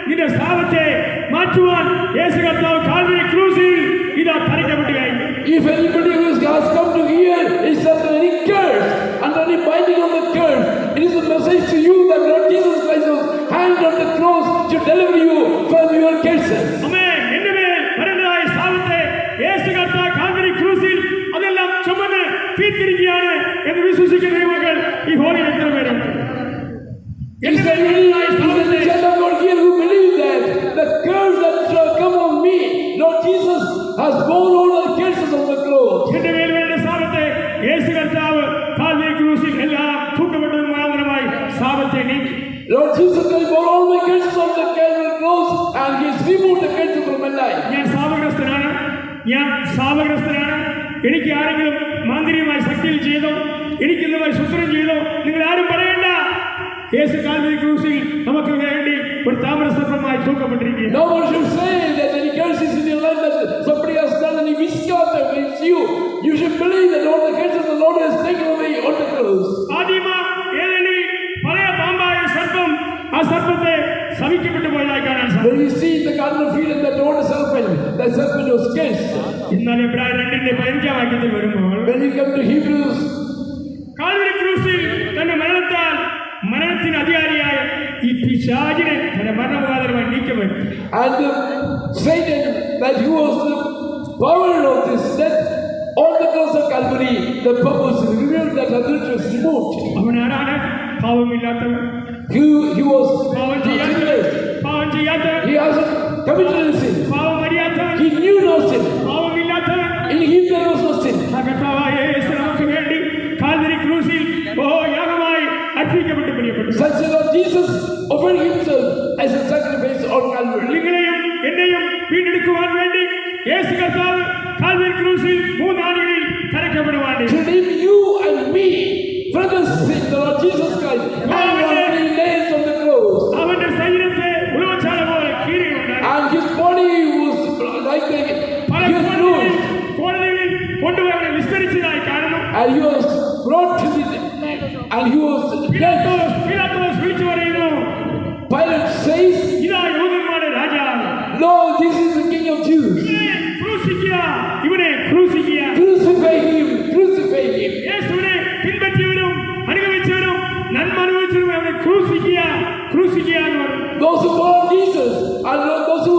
നിന്റെ ശാപത്തെ മാറ്റുവാൻ യേശു കർത്താവ് കാൽവരി ക്രൂസിൽ ഇതാ തറയ്ക്കപ്പെട്ടു കഴിഞ്ഞു. If anybody who has come to hear is under any curse, under any binding on the curse, it is a message to you that Lord Jesus Christ was hanged on the cross to deliver you from your curses. Amen. തീർത്തിരിക്കുകയാണ് എന്ന് വിശ്വസിക്കുന്ന ദൈവങ്ങൾ ഈ ഹോളിൽ എത്ര പേരുണ്ട്? Is there any child of God here who believe that the curse that shall come on me, Lord Jesus has borne all the curses of the cross? എന്റെ മേൽ വരുന്ന ശാപത്തെ യേശു കർത്താവ് കാൽവരി ക്രൂശിൽ എല്ലാം തൂക്കപ്പെട്ടത് മുഖാന്തരമായി ശാപത്തെ നീക്കി. Lord Jesus Christ bore all my curses on the Calvary cross and He has removed the curses from my life. ഞാൻ ശാപഗ്രസ്തനാണ്. എനിക്ക് ആരെങ്കിലും മാന്ത്രികമായി ശക്തിയിൽ ചെയ്തോ, എനിക്ക് ഇന്നുമായി ശുശ്രൂഷ ചെയ്തോ, നിങ്ങൾ ആരും പറയണ്ട. യേശു കാൽവരി ക്രൂശിൽ നമുക്ക് വേണ്ടി ഒരു താമ്രസർപ്പമായി തൂക്കപ്പെട്ടിരിക്കുകയാണ്. No one should say that any curses in your life that somebody has done any misconduct against you. You should believe that all the curses the Lord has taken away on the cross. ഏതെങ്കിലും പഴയ പാമ്പായ സർപ്പം ആ സർപ്പത്തെ ശപിക്കപ്പെട്ടു പോയതായി കാണാൻ സാധിക്കും. When we see in the Garden of Eden that old serpent, the serpent was cursed. എന്നാൽ എബ്രായർ 2:15 വാക്യത്തിൽ വരുമ്പോൾ When we come to Hebrews, Calvary ക്രൂശിൽ തന്റെ മരണത്താൽ മരണത്തിന് അധികാരിയായ ഈ പിശാചിനെ തന്റെ മരണമുഖാന്തരമായി നീക്കപ്പെടുത്തി. and Satan, that he was the power of this death on the cross of Calvary, the purpose revealed that other was removed. അവൻ ആരാണ്? പാവമില്ലാത്തവൻ. He was പാവം ചെയ്യാത്തവൻ. He hasn't committed any sin. പാവം അറിയാത്തവൻ. He knew no sin. പാവമില്ലാത്തവൻ. In him there was no sin. ആ കർത്താവായ യേശു നമുക്ക് വേണ്ടി Calvary ക്രൂശിൽ യാഗമായി അർപ്പിക്കപ്പെട്ടു പ്രിയപ്പെട്ടു. Such that Lord Jesus offered himself as a sacrifice on Calvary. നിങ്ങളെയും എന്നെയും വീണ്ടെടുക്കുവാൻ വേണ്ടി യേശു കർത്താവ് കാൽവരി ക്രൂശിൽ 3 ആണികളിൽ തറയ്ക്കപ്പെടുവാൻ To redeem you and me from the sin, the Lord Jesus Christ hung on 3 nails on the cross. അവന്റെ ശരീരത്തെ ഉളവച്ചാല പോലെ കീറിയുണ്ടായി. And his body was like പല he was bruised. കോടതികളിൽ കൊണ്ടുപോയി അവനെ വിസ്തരിച്ചതായി കാണുന്നു. And he was brought to the and he was dead. പീലാത്തോസ് വിളിച്ചു പറയുന്നു, Pilate says, ഇതാ യഹൂദന്മാരുടെ രാജാവ്. "No, this is the King of Jews. ഇവനെ ക്രൂശിക്കുക. Crucify him, crucify him." യേശുവിനെ പിൻപറ്റിയവരും അനുഗമിച്ചവരും നന്മ അനുഭവിച്ചവരും അവനെ ക്രൂശിക്കുക എന്ന് പറഞ്ഞു. Those who follow Jesus and those who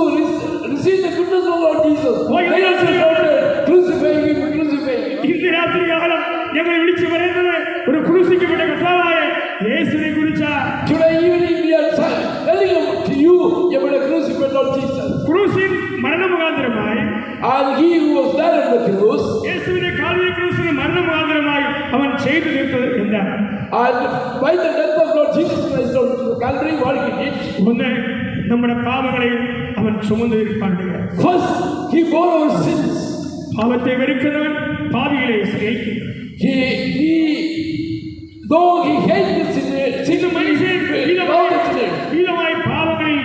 receive the goodness of Lord Jesus, they also shouted, "Crucify him, crucify him." ഇന്ന് രാത്രി കാലം ഞങ്ങൾ വിളിച്ചു പറയുന്നത് ഒരു ക്രൂശിക്കപ്പെട്ട കർത്താവായ യേശുവിനെ കുറിച്ചാണ്. Today evening we are telling to you about the crucified Lord Jesus. ക്രൂശിൽ മരണമുഖാന്തരമായി And he who was there on the cross, യേശുവിനെ കാൽവരി ക്രൂശിന് മരണമുഖാന്തരമായി അവൻ ചെയ്തു തീർത്തത് എന്താണ്? and by the death of Lord Jesus Christ on Calvary, what he did? ഒന്ന്, നമ്മുടെ പാപങ്ങളെയും അവൻ ചുമന്നു തീർക്കാണ്ടുക. First, he bore our sins. പാപത്തെ വെറുക്കുന്നവൻ പാപികളെ സ്നേഹിക്കുന്നു. Though he hated the sinners, ഇന്ന് മനുഷ്യൻ ഹീനമായി പാപങ്ങളിൽ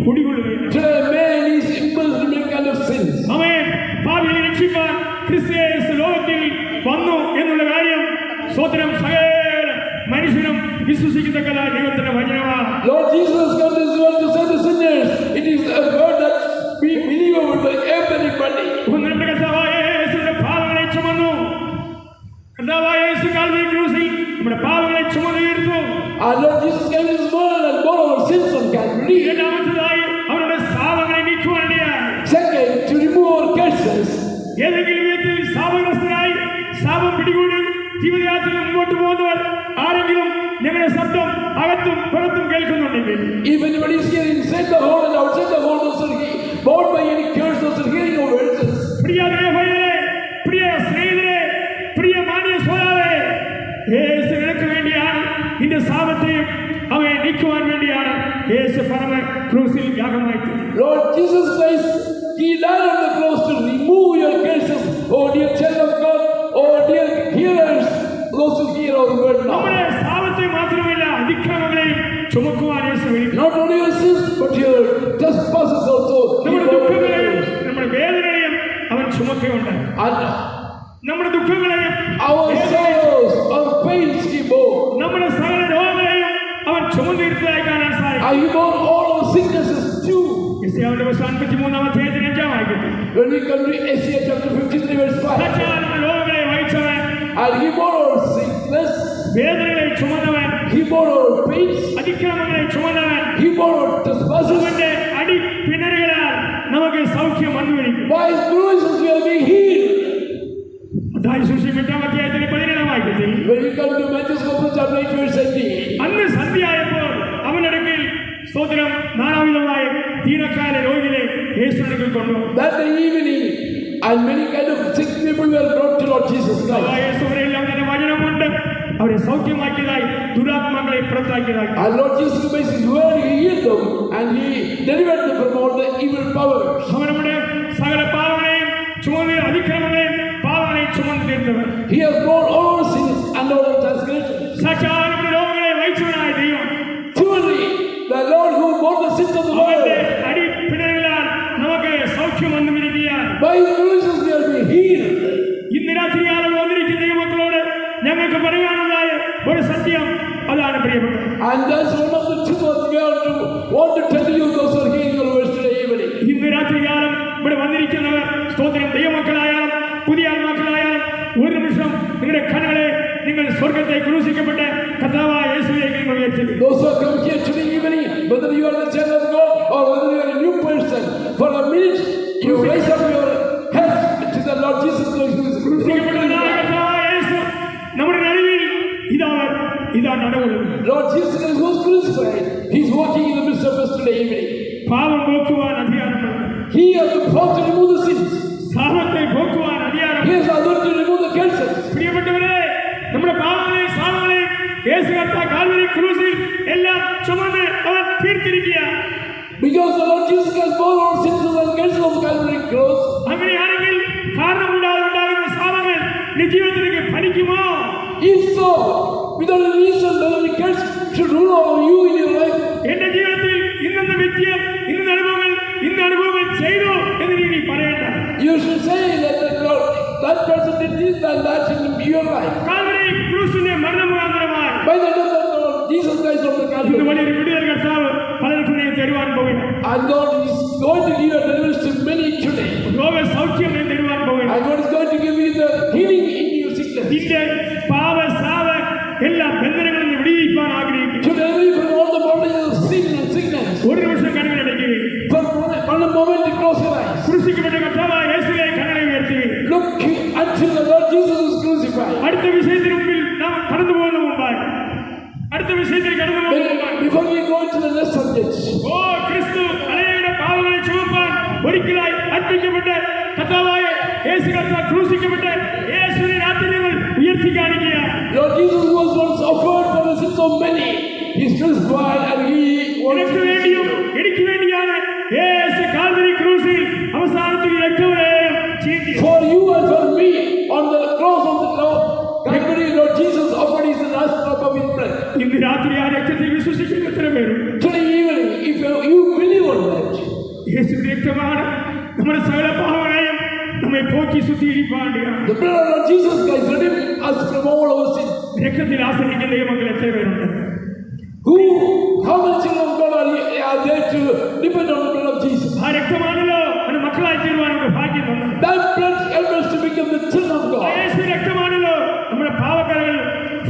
കുടികൊള്ളുകയാണ്. today man is immersed in kind of sins. അവൻ പാപികളെ രക്ഷിക്കാൻ ക്രിസ്തു ലോകത്തിൽ വന്നു എന്നുള്ള കാര്യം സ്വതന്ത്രം സകല മനുഷ്യനും വിശ്വസിക്കുന്ന ദൈവത്തിന്റെ വചനമാണ്. Lord Jesus come to this world to save the sinners. It is a word that we believe about by everybody. നമ്മുടെ കർത്താവായ യേശുവിന്റെ പാപങ്ങളെ ചുമന്നു. കർത്താവായ യേശു കാൽവരി ക്രൂശിൽ നമ്മുടെ പാപങ്ങളെ ചുമന്നു തീർത്തു. Our Lord Jesus came to this world and bore our sins on Calvary. രണ്ടാമത്തേതായി അവരുടെ ശാപങ്ങളെ നീക്കുവാനിടയായി. Second, to remove our curses. ഏതെങ്കിലും വിധത്തിൽ ശാപഗ്രസ്തരായി ശാപം പിടികൂടി ജീവിതയാത്രയിൽ മുമ്പോട്ട് പോകുന്നവർ ആരെങ്കിലും ഞങ്ങളുടെ ശബ്ദം അകത്തും പുറത്തും കേൾക്കുന്നുണ്ടെങ്കിൽ, If anybody is here inside the hall and outside the hall, those are bound by any curse, those are hearing our words. പ്രിയ ദേവഭക്തരെ, പ്രിയ സ്നേഹിതരെ, പ്രിയ മാന്യ സ്വഭാവേ, യേശു നിനക്ക് വേണ്ടിയാണ്. നിന്റെ ശാപത്തെയും അവയെ നീക്കുവാൻ വേണ്ടിയാണ് യേശു പരമ ക്രൂസിൽ യാഗമായി തീർന്നത്. Lord Jesus Christ, He died on the cross to remove your curses. Oh dear child of God, oh dear hearers, those who hear our word now. നമ്മുടെ ശാപത്തെ മാത്രമല്ല അതിക്രമങ്ങളെയും ചുമക്കുവാൻ യേശു വരും. Not only your sins, but your trespasses also. നമ്മുടെ ദുഃഖങ്ങളെയും നമ്മുടെ വേദനകളെയും അവൻ ചുമക്കുകയുണ്ടായി. നമ്മുടെ ദുഃഖങ്ങളെയും our sorrows, our pains He bore. നമ്മുടെ സകല രോഗങ്ങളെയും അവൻ ചുമന്നിരുത്തതായി കാണാൻ സാധിക്കും. He bore all our sicknesses too. യെശയ്യാവിന്റെ പുസ്തകം 53-ാം അധ്യായത്തിൽ 5-ാം വാക്യത്തിൽ When we come to Isaiah chapter 53 verse 5, സകല രോഗങ്ങളെ വഹിച്ചവൻ, and He bore our sickness, വേദനകളെ ചുമന്നവൻ, He bore our pains, അതിക്രമങ്ങളെ ചുമന്നവൻ, He bore our trespasses. അവന്റെ അടി പിണരുകളാൽ നമുക്ക് സൗഖ്യം വന്നുവരിക്കും. By His bruises we are being healed. Mathai സുവിശേഷം 8-ാം അധ്യായത്തിൽ 17 When you come to Matthew's Gospel chapter 8 verse 18, അന്ന് സന്ധ്യയായപ്പോൾ അവനടുക്കൽ സ്തോത്രം നാനാവിധമായ ദീനക്കാല രോഗികളെ യേശുവിനെ കൊണ്ടുവന്നു. that the evening, and many kind of sick people were brought to Lord Jesus Christ. യേശുവിനെല്ലാം തന്നെ വചനമുണ്ട് അവരെ സൗഖ്യമാക്കിയതായി ദുരാത്മാക്കളെ പുറത്താക്കിയതായി. And Lord Jesus Christ, His word, He healed them and He delivered them from all the evil powers. അവൻ നമ്മുടെ സകല പാപങ്ങളെയും ചുമന്ന് അതിക്രമങ്ങളെയും പാപങ്ങളെയും ചുമന്ന് തീർന്നവൻ. He has borne all our sins and all our transgressions. സാക്ഷാൽ നമ്മുടെ രോഗങ്ങളെ വഹിച്ചവനായ ദൈവം Truly, the Lord who bore the sins of the അവന്റെ world, അടിപ്പിണരുകളാൽ നമുക്ക് സൗഖ്യം വന്നുമിരിക്കുകയാണ്. by His bruises we are being healed. ഇന്ന് രാത്രികാലം വന്നിരിക്കുന്ന ദൈവമക്കളോട് ഞങ്ങൾക്ക് പറയാനുള്ളതായ ഒരു സത്യം അതാണ് പ്രിയപ്പെട്ടത്. And that's one of the truths we want to tell you, those who are hearing your words today evening. ഇന്ന് രാത്രികാലം ഇവിടെ വന്നിരിക്കുന്നവർ സ്തോത്രം ദൈവമക്കളായാലും പുതിയ ആത്മാക്കളായാലും ഒരു നിമിഷം നിങ്ങളുടെ കണ്ണുകളെ നിങ്ങൾ സ്വർഗത്തെ ക്രൂശിക്കപ്പെട്ട് കർത്താവായ യേശുവിലേക്ക് നിങ്ങൾ ഉയർത്തുക. Those who have come here today evening, whether you are the child of God or whether you are a new person, for a minute you raise up your head to the Lord Jesus Christ who is ക്രൂശിക്കപ്പെട്ടവനായ crucified. കർത്താവായ യേശു നമ്മുടെ നടുവിൽ ഇതാ നടകൊള്ളുന്നു. Lord Jesus Christ was crucified. He is walking in the midst of us today evening. പാപം പോക്കുവാൻ അധികാരമുള്ളത്. He has the power to remove the sins. സാപത്തെ പോക്കുവാൻ അധികാരം. He has the authority to remove the curses. പ്രിയപ്പെട്ടവരെ, നമ്മുടെ പാപങ്ങളെയും സാപങ്ങളെയും യേശു കർത്താവ് Calvary ക്രൂശിൽ എല്ലാം ചുമന്ന് അവൻ തീർത്തിരിക്കുക. Because the Lord Jesus Christ bore our sins and curses of Calvary cross. അങ്ങനെയാണെങ്കിൽ കാരണമുണ്ടാകുന്ന സാപങ്ങൾ നിന്റെ ജീവിതത്തിലേക്ക് ഫലിക്കുമോ? If so, without a reason, then the curse should rule over you in your life. എന്റെ ജീവിതത്തിൽ ഇന്നെന്ന വ്യക്തിയെ ഇന്ന് അനുഭവങ്ങൾ ചെയ്തു എന്ന് നീ പറയണ്ട. You should say that Lord, that person did this and that in your life. Calvary ക്രൂശിന്റെ മരണമുഖാന്തരമായി By the death of the Lord Jesus Christ on the ഇന്ന് Calvary. വലിയൊരു വിടുതൽ കർത്താവ് പലർക്കും തരുവാൻ പോകുന്നു. And God is going to give a deliverance to many today. രോഗ സൗഖ്യം തരുവാൻ പോകുന്നു. And God is going to give you the healing in your sickness. നിന്റെ പാപ സാപ എല്ലാ ബന്ധനങ്ങളിൽ നിന്ന് വിടുവിക്കാൻ ആഗ്രഹിക്കുന്നു. To deliver you from all the bondages of sin and sickness. ഒരു നിമിഷം കണ്ണുകളടയ്ക്കുകയും For one moment to close your eyes. ക്രൂശിക്കപ്പെട്ട കർത്താവായ യേശുവിനെ കണ്ണുകളെ ഉയർത്തുകയും Look until the Lord Jesus is crucified. അടുത്ത വിഷയത്തിന് മുമ്പിൽ നാം കടന്നു പോകുന്ന മുമ്പായി Before we go into the next subject. ഓ ക്രിസ്തു അനേകരുടെ പാപങ്ങളെ ചുമപ്പാൻ ഒരിക്കലായി അർപ്പിക്കപ്പെട്ട് കർത്താവായ യേശു കർത്താവ് ക്രൂശിക്കപ്പെട്ട് യേശുവിനെ രാത്രി ഞങ്ങൾ ഉയർത്തി കാണിക്കുക. Lord Jesus was once offered for the sins of many. He is crucified and He എനിക്ക് വേണ്ടിയും എനിക്ക് വേണ്ടിയാണ് യേശു കാൽവരി ക്രൂശിൽ അവസാനത്തിൽ രക്തം ചീന്തി. for you and for me on the cross of the Calvary, Lord Jesus offered His last drop of His blood. ഇന്ന് രാത്രി ആ രക്തത്തിൽ വിശ്വസിക്കുന്ന എത്ര പേരുണ്ട്? Today evening, if you believe on that, യേശുവിന്റെ രക്തമാണ് നമ്മുടെ സകല പാപങ്ങളെയും നമ്മെ പോക്കി ശുദ്ധീകരിപ്പാണ്ടിയാണ്. the blood of Lord Jesus Christ redeemed us from all our sins. രക്തത്തിൽ ആശ്രയിക്കുന്ന ദൈവമക്കൾ എത്ര പേരുണ്ട്? How many children of God are there to depend on the blood of Jesus? ആ രക്തമാണല്ലോ നമ്മുടെ മക്കളായി തീരുവാൻ നമുക്ക് ഭാഗ്യം തന്നത്. That blood helps us to become the children of ആ God. യേശു രക്തമാണല്ലോ നമ്മുടെ പാപക്കറകൾ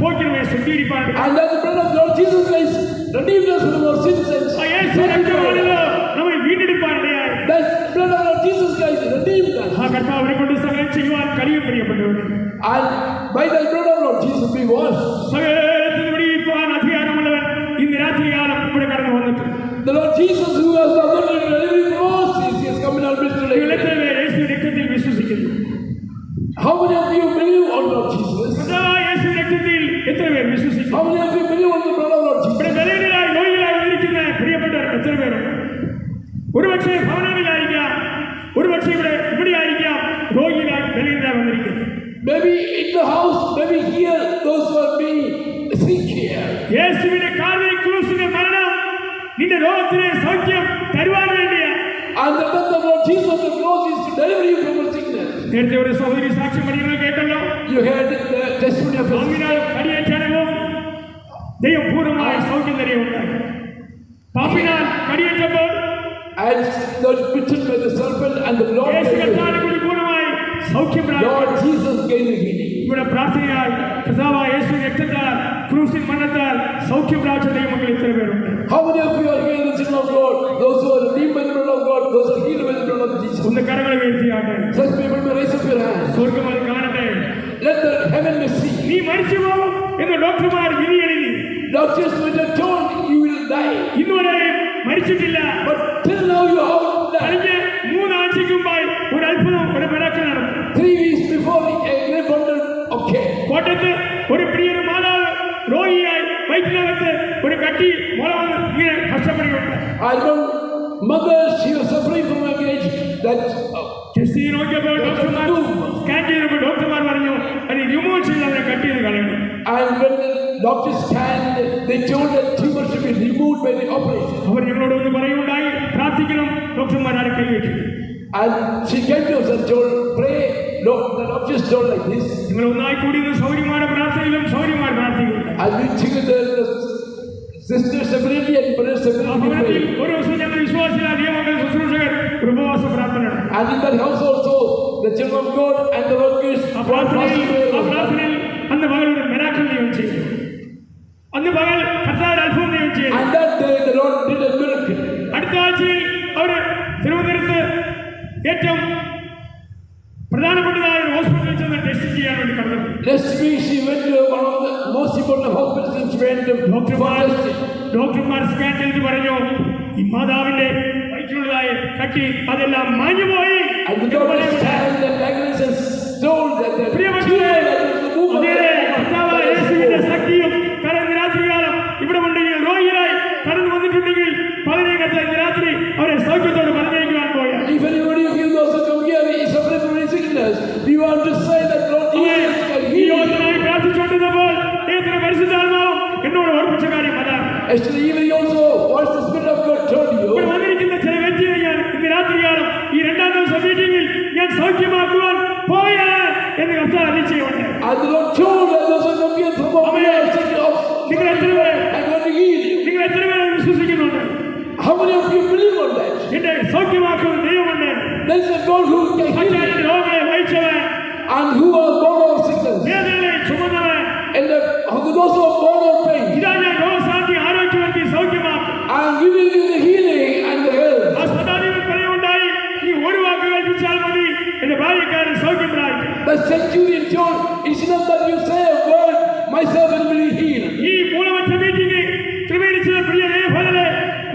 പോക്കി നമ്മെ ശുദ്ധീകരിപ്പാണ്ട്. And that the blood of Lord Jesus Christ redeemed us from our sins and ആ യേശു രക്തമാണല്ലോ നമ്മെ വീണ്ടെടുപ്പാനിടയായി. that blood of Lord Jesus Christ redeemed us. ആ കർത്താവിനെ കൊണ്ട് സകലം ചെയ്യുവാൻ കഴിയും പ്രിയപ്പെട്ടവരെ. And by the blood of Lord Jesus we washed. സകലത്തിൽ വിടിയിപ്പാൻ അധികാരമുള്ളവൻ ഇന്ന് രാത്രികാലം ഇവിടെ കടന്നു വന്നിട്ടുണ്ട്. The Lord Jesus who has the authority to deliver from all sins, He has come in our midst നിങ്ങൾ today. എത്ര പേർ യേശു രക്തത്തിൽ വിശ്വസിക്കുന്നു? How many of you believe on Lord Jesus? കർത്താവായ യേശു രക്തത്തിൽ എത്ര പേർ വിശ്വസിക്കുന്നു? How many of you believe on the blood of Lord Jesus? ഇവിടെ ബലഹീനരായി രോഗികളായി വന്നിരിക്കുന്ന പ്രിയപ്പെട്ടവർ എത്ര പേരുണ്ട്? ഒരുപക്ഷെ ഭവനങ്ങളിലായിരിക്കാം, ഒരുപക്ഷെ ഇവിടെ ആയിരിക്കാം രോഗികളായി ബലഹീനരായി വന്നിരിക്കുന്നത്. Maybe in the house, maybe here, those who are being sick here. യേശുവിന്റെ കാൽവരി ക്രൂശിന്റെ മരണം നിന്റെ രോഗത്തിന് സൗഖ്യം തരുവാൻ വേണ്ടിയാണ്. And the death of Lord Jesus on the cross is to deliver you from your sickness. നേരത്തെ ഒരു സഹോദരി സാക്ഷ്യം പഠിക്കുന്നത് കേട്ടല്ലോ. You heard the testimony of us. പാമ്പിനാൽ കടിയേറ്റപ്പോൾ ദൈവം പൂർണ്ണമായ സൗഖ്യം തരുകയുണ്ടായി. പാമ്പിനാൽ കടിയേറ്റപ്പോൾ And those bitten by the serpent and the Lord Yeshu gave you. കർത്താവിനെ കൂടി പൂർണ്ണമായി സൗഖ്യം പ്രാപിച്ചു. Lord Jesus gave the healing. ഇവിടെ പ്രാർത്ഥനയായി കർത്താവായ യേശു രക്തത്താൽ ക്രൂശിൻ മരണത്താൽ സൗഖ്യം പ്രാപിച്ച ദൈവമക്കൾ ഇത്ര പേരുണ്ട്. How many of you are here in the children of God? Those who are redeemed by the blood of God, those who are healed by the blood of Jesus. ഒന്ന് കരങ്ങളെ ഉയർത്തിയാട്ടെ. Such people may raise up your hands. സ്വർഗ്ഗം അത് കാണട്ടെ. Let the heaven may see. നീ മരിച്ചു പോകും, എന്ന് ഡോക്ടർമാർ വിധി എഴുതി. Doctors might have told you will die. ഇന്നുവരെയും മരിച്ചിട്ടില്ല. But till now you haven't died. കഴിഞ്ഞ 3 ആഴ്ചയ്ക്ക് മുമ്പായി ഒരു അത്ഭുതം, ഒരു മിറാക്കിൾ നടന്നു. 3 weeks before a great wonder occurred. കോട്ടയത്ത് ഒരു പ്രിയൊരു മാതാവ് രോഗിയായി വയറ്റിനകത്ത് ഒരു കട്ടി മുള വന്ന് ഇങ്ങനെ കഷ്ടപ്പെടുകയുണ്ട്. I know mother, she was suffering from a age that chest നോക്കിയപ്പോൾ ഡോക്ടർമാർ സ്കാൻ ചെയ്തപ്പോൾ ഡോക്ടർമാർ പറഞ്ഞു അത് റിമൂവ് ചെയ്ത് അവരെ കട്ട് ചെയ്ത് കളയണം. and when the doctors scanned, they told that tumor should be removed by the operation. അവർ ഞങ്ങളോട് ഒന്ന് പറയുണ്ടായി, പ്രാർത്ഥിക്കണം. ഡോക്ടർമാർ ആരെ കൈവയ്ക്കും. And she came to us and told, pray. No, the doctors told like this. നിങ്ങൾ ഒന്നായി കൂടി സൗര്യമായ പ്രാർത്ഥനയിലും സൗര്യമായ പ്രാർത്ഥിക്കും. And we together the sisters separately and brothers separately prayed. ഒരു ദിവസം ഞങ്ങൾ വിശ്വാസികളായ ദൈവമക്കൾ ശുശ്രൂഷകർ ഒരു ഉപവാസ പ്രാർത്ഥന നടത്തി. And in that house also, the children of God and the workers ആ പ്രാർത്ഥനയിൽ അന്ന് പകൽ ഒരു മിറാക്കിൾ ദൈവം ചെയ്തു. അന്ന് പകൽ കർത്താവിന്റെ അത്ഭുതം ദൈവം ചെയ്തു. And that day the Lord did a miracle. അടുത്ത ആഴ്ചയിൽ അവർ തിരുവനന്തപുരത്ത് ഏറ്റവും പ്രധാനപ്പെട്ടതായ ഒരു ഹോസ്പിറ്റലിൽ ചെന്ന് ടെസ്റ്റ് ചെയ്യാൻ വേണ്ടി കടന്നു. Next week she went to one of the most important hospitals in Sweden. ഡോക്ടർമാർ സ്കാൻ ചെയ്ത് പറഞ്ഞു, ഈ മാതാവിന്റെ വയറ്റിലുള്ളതായ കട്ടി അതെല്ലാം മാഞ്ഞുപോയി. And the doctor scanned the diagnosis told that the പ്രിയമക്കളെ, കർത്താവായ യേശുവിന്റെ ശക്തിയും കടന്ന് രാത്രികാലം ഇവിടെ ഉണ്ടെങ്കിൽ രോഗികളായി കടന്നു വന്നിട്ടുണ്ടെങ്കിൽ പലരെയും കർത്താവ് രാത്രി അവരെ സൗഖ്യത്തോട് പറഞ്ഞേക്കുവാൻ പോയ. if anybody of you also come here is suffering from any sickness, we want to say that Lord Jesus can ഈ heal. യോധനായി പ്രാർത്ഥിച്ചുകൊണ്ടിരുന്നപ്പോൾ ദൈവത്തിന്റെ പരിശുദ്ധാത്മാവും എന്നോട് ഓർപ്പിച്ച കാര്യം അതാണ്. Actually, even also what the Spirit of God told you. ഇവിടെ വന്നിരിക്കുന്ന ചില വ്യക്തിയെ ഞാൻ ഇന്ന് രാത്രികാലം ഈ 2ാം ദിവസം മീറ്റിംഗിൽ ഞാൻ സൗഖ്യമാക്കുവാൻ പോയാ എന്ന് കർത്താവ് അരുളിച്ചെയ്യുന്നുണ്ട്. And the Lord told that those who come here from over here നിങ്ങൾ എത്ര പേര് I'm going to heal you. നിങ്ങൾ എത്ര പേര് വിശ്വസിക്കുന്നുണ്ട്? How many of you believe on that? എന്റെ സൗഖ്യമാക്കുന്ന ദൈവമുണ്ട്. There is a God who can heal you. സഞ്ചാരിയുടെ രോഗങ്ങളെ വഹിച്ചവൻ, And who are born of sickness. വേദനകളെ ചുമന്നവൻ, And those who are born of pain. ഇതാ ഞാൻ രോഗശാന്തി ആരോഗ്യവർക്ക് സൗഖ്യമാക്കും. I'm giving you the healing and the health. ആ സദാനീവൻ പറയുണ്ടായി, നീ ഒരു വാക്ക് കൽപ്പിച്ചാൽ മതി എന്റെ ഭാര്യക്കാരൻ സൗഖ്യം പ്രാപിക്കും. The centurion told, it's not that you say a word, my servant will be healed. ഈ മൂലമറ്റ മീറ്റിംഗ് ക്രമീകരിച്ച പ്രിയ ദേവഫലരെ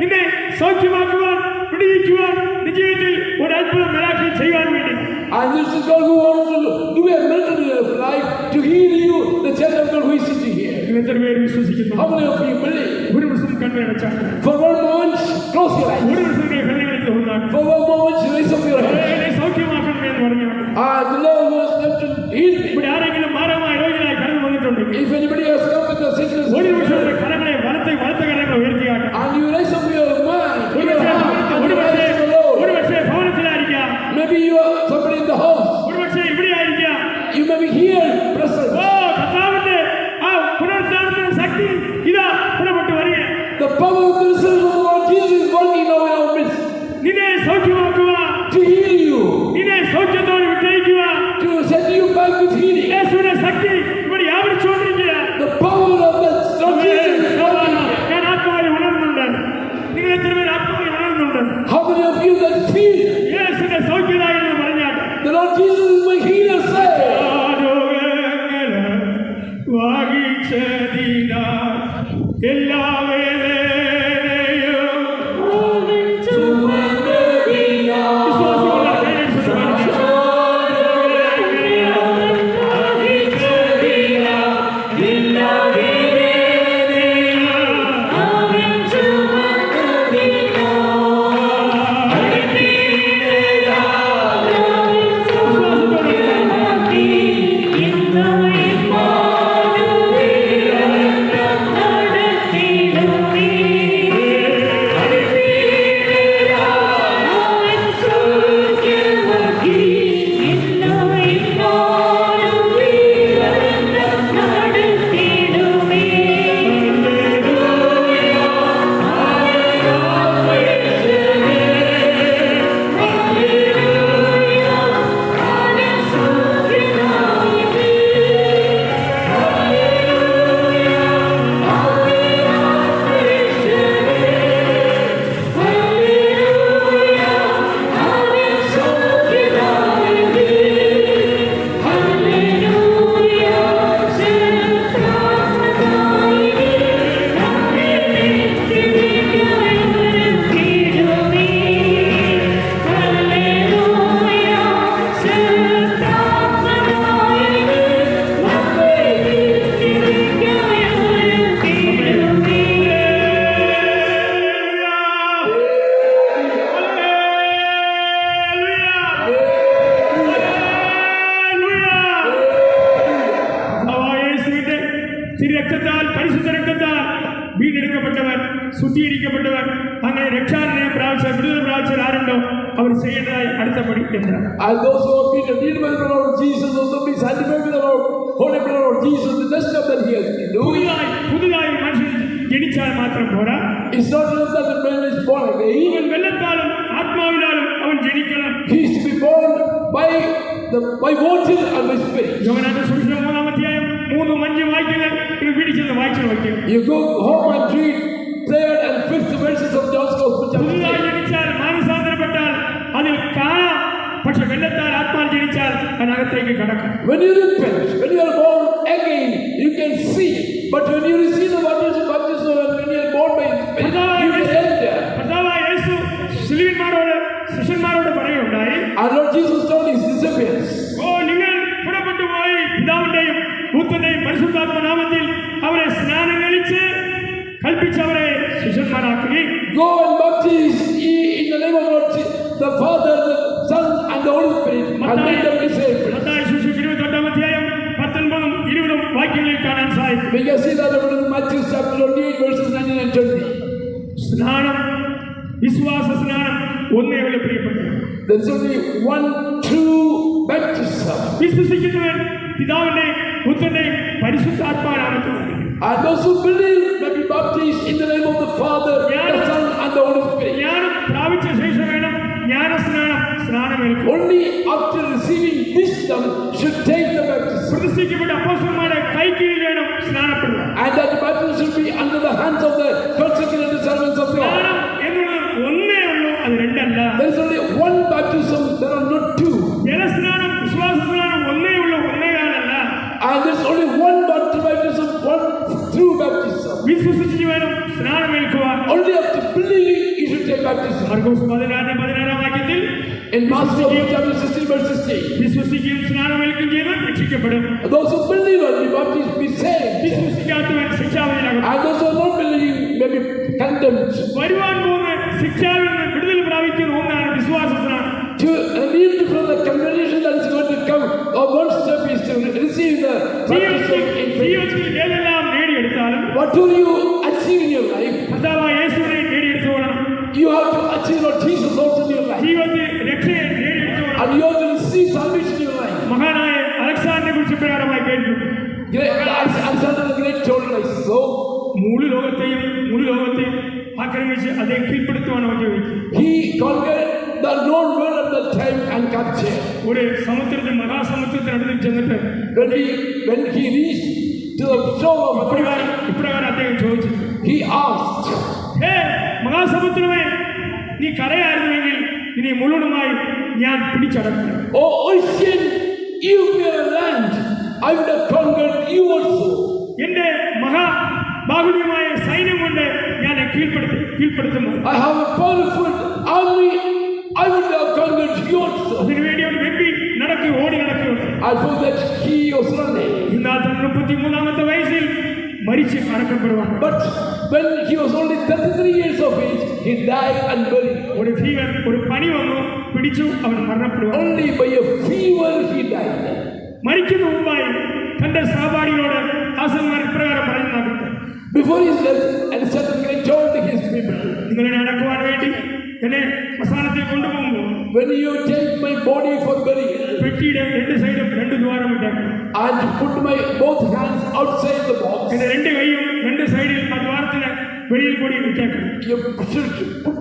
നിന്നെ സൗഖ്യമാക്കുവാൻ പിടിവിക്കുവാൻ ജീവിതത്തിൽ ഒരു അത്ഭുതം മിറാക്കിൾ ചെയ്യാൻ വേണ്ടി. And this is God who wants to do a miracle in your life to heal you, the child of God who is sitting here. നിങ്ങൾ എത്ര പേര് വിശ്വസിക്കുന്നു? How many of you believe? ഒരു ദിവസം കണ്ണടച്ചാൽ For one moment, close your eyes. ഒരു ദിവസം ഹൃദയങ്ങളിൽ ഉണ്ടാകും. For one moment, raise up your hand. എന്നെ സൗഖ്യമാക്കണം എന്ന് പറഞ്ഞു. The Lord was going to heal me. ഇവിടെ ആരെങ്കിലും മാരകമായ രോഗികളായി കടന്നു വന്നിട്ടുണ്ടെങ്കിൽ If anybody has come with a sickness, ഒരു നിമിഷം കരങ്ങളെ വലത്തെ കരങ്ങളെ ഉയർത്തിയാട്ടെ. and you raise up your mind, your heart, and you raise to the Lord. ഒരുപക്ഷെ ഭവനത്തിലായിരിക്കാം, Maybe you are somebody in the house. ഒരുപക്ഷെ ഇവിടെ ആയിരിക്കാം. You may be here, present. കർത്താവിന്റെ ആ പുനരുദ്ധാനത്തിന്റെ ശക്തി ഇതാ പുറപ്പെട്ടു വരിക. The power of the resurrection of the Lord Jesus is working now in our midst നിന്നെ സൗഖ്യമാക്കുക, to heal you, നിന്നെ സൗഖ്യത്തോട് വിട്ടയക്കുക. to send you back with healing. യേശുവിന്റെ ശക്തി ഇവിടെ വ്യാപരിച്ചുകൊണ്ടിരിക്കുക. The power of the Lord Jesus is working. ഞാൻ ആത്മാവിൽ ഉണർന്നുണ്ട്. നിങ്ങൾ എത്ര പേര് ആത്മാവിൽ ഉണർന്നുണ്ട്? How many of you that feel യേശുവിന്റെ സൗഖ്യതായി എന്ന് പറഞ്ഞാട്ടെ. the Lord Jesus is my healer, say. എല്ലാ ശുദ്ധീകരിക്കപ്പെട്ടവർ അങ്ങനെ രക്ഷാനിലയം പ്രാപിച്ച വിടുതൽ പ്രാപിച്ചവർ ആരുണ്ടോ അവർ ചെയ്യേണ്ടതായി അടുത്ത പടി എന്താണ്? And those who have been redeemed by the Lord Jesus, those who have been sanctified by the Lord, holy by the Lord Jesus, the next step that he has to do. പുതുതായി ഒരു മനുഷ്യൻ ജനിച്ചാൽ മാത്രം പോരാ. It's not just that the man is born again. അവൻ വെള്ളത്താലും ആത്മാവിനാലും അവൻ ജനിക്കണം. He is to be born by water and by spirit. യോഹന്നാന്റെ സുവിശേഷം 3-ാം അധ്യായം 3-5 വാക്യങ്ങൾ ഇത് പിടിച്ചെന്ന് വായിച്ചു നോക്കിയോ. You go home and read 3rd and 5th verses of John's Gospel chapter പുതുതായി 3. ജനിച്ചാൽ മാനസാന്തരപ്പെട്ടാൽ അതിൽ കാണാം. പക്ഷെ വെള്ളത്താൽ ആത്മാവിൽ ജനിച്ചാൽ അതിനകത്തേക്ക് കടക്കാം. When you repent, when you are born again, you can see. But when you receive the waters of baptism and when you are born by spirit, you will enter. കർത്താവായ യേശു ശിഷ്യന്മാരോട് പറയുകയുണ്ടായി, Our Lord Jesus told his disciples, നിങ്ങൾ പുറപ്പെട്ടു പോയി പിതാവിന്റെയും പുത്രന്റെയും പരിശുദ്ധാത്മ നാമത്തിൽ അവരെ സ്നാനം കഴിച്ച് കൽപ്പിച്ചവരെ ശിഷ്യന്മാരാക്കി. go and baptize ye in the name of Lord the Father, the Son and the Holy Spirit, and make them disciples. Mathai സുവിശേഷം 28-ാം അധ്യായം 19-20 വാക്യങ്ങളിൽ കാണാൻ സാധിക്കും. We can see that in Matthew chapter 28 verses 19 and 20. സ്നാനം, വിശ്വാസ സ്നാനം ഒന്നേ ഉള്ളൂ പ്രിയപ്പെട്ടവർ. There's only one true baptism. വിശ്വസിക്കുന്നവൻ പിതാവിന്റെയും പുത്രന്റെയും പരിശുദ്ധാത്മാനാമത്തിലാണ്. And those who believe may be baptized in the name of the Father, the Son and the Holy Spirit. ജ്ഞാനം പ്രാപിച്ച ശേഷം വേണം സ്നാനമേൽക്കും. Only after receiving wisdom should take the baptism. പ്രതിഷ്ഠിക്കപ്പെട്ട അപ്പോസ്തലന്മാരുടെ കൈക്കീഴിൽ വേണം സ്നാനപ്പെടുക. And that the baptism should be under the hands of the consecrated servants of God. സ്നാനം എന്നുള്ളത് ഒന്നേ ഉള്ളൂ, അത് രണ്ടല്ല. There is only one baptism, there are not two. ജലസ്നാനം വിശ്വാസ സ്നാനം ഒന്നേ ഉള്ളൂ, ഒന്നേകാലല്ല. And there is only one baptism, one true baptism. വിശ്വസിച്ചിട്ട് വേണം സ്നാനമേൽക്കുവാൻ. Only after believing you should take baptism. Markose 16-ാം വാക്യത്തിൽ In Matthew chapter 16 verse 16. വിശ്വസിക്കുകയും സ്നാനമേൽക്കുകയും ചെയ്താൽ രക്ഷിക്കപ്പെടും. Those who believe and be baptized be saved. വിശ്വസിക്കാത്തവൻ ശിക്ഷാവിധിയിലാകും. And those who are not believing may be condemned. വരുവാൻ പോകുന്ന ശിക്ഷാവിൽ നിന്ന് വിടുതൽ പ്രാപിക്കുന്ന ഒന്നാണ് വിശ്വാസ സ്നാനം. To relieve from the condemnation that is going to come, one step is to receive the baptism in faith. ജീവിതത്തിൽ ഏതെല്ലാം നേടിയെടുത്താലും What do you achieve in your life? കർത്താവായ യേശുവിനെ നേടിയെടുത്തുകൊള്ളണം. You have to achieve Lord Jesus also in your life. ജീവിതത്തിൽ രക്ഷയെ നേടിയെടുത്തുകൊള്ളണം. And you have to receive salvation in your life. മഹാനായ അലക്സാണ്ടറിനെ കുറിച്ച് പ്രകാരമായി കേൾക്കും. Alexander the Great told us so. മുഴു ലോകത്തെയും ആക്രമിച്ച് അദ്ദേഹം കീഴ്പ്പെടുത്തുവാൻ ഉപയോഗിച്ചു. He conquered the known world at that time and captured. ഒരു മഹാസമുദ്രത്തിനടുത്ത് ചെന്നിട്ട് When he reached to the shore of ഇപ്രകാരം അദ്ദേഹം ചോദിച്ചു, he asked, ഹേ മഹാസമുദ്രമേ, നീ കരയായിരുന്നുവെങ്കിൽ ഇനി മുഴുവനുമായി ഞാൻ പിടിച്ചടക്കും. "O ocean, you were a land, I would have conquered you also." എന്റെ മഹാബാഹുല്യമായ സൈന്യം കൊണ്ട് ഞാൻ കീഴ്പ്പെടുത്തുന്നു. I have a powerful army, I would have conquered you also. അതിനുവേണ്ടി അവൻ ഓടി നടക്കുകയുണ്ട്. And for that he was running. എന്നാൽ 33-ാമത്തെ വയസ്സിൽ മരിച്ച് അടക്കപ്പെടുവാണ്. But when he was only 33 years of age, he died and buried. ഒരു ഫീവർ, ഒരു പനി വന്നു പിടിച്ചു, അവൻ മരണപ്പെടുവാണ്. Only by a fever he died. മരിക്കുന്ന മുമ്പായി തന്റെ സഹപാഠികളോട് ദാസന്മാർ ഇപ്രകാരം പറയുന്നത്, Before his death, Alexander told his people, നിങ്ങളെ അടക്കുവാൻ വേണ്ടി എന്നെ ശ്മശാനത്തിൽ കൊണ്ടുപോകുമ്പോൾ when you take my body for burial, പെട്ടിയുടെ രണ്ട് സൈഡും രണ്ട് ദ്വാരം ഇട്ടേക്കണം. and put my both hands outside the box, എന്റെ രണ്ട് കൈയും രണ്ട് സൈഡിൽ ആ ദ്വാരത്തിന് വെളിയിൽ കൂടി ഇട്ടേക്കണം. you should put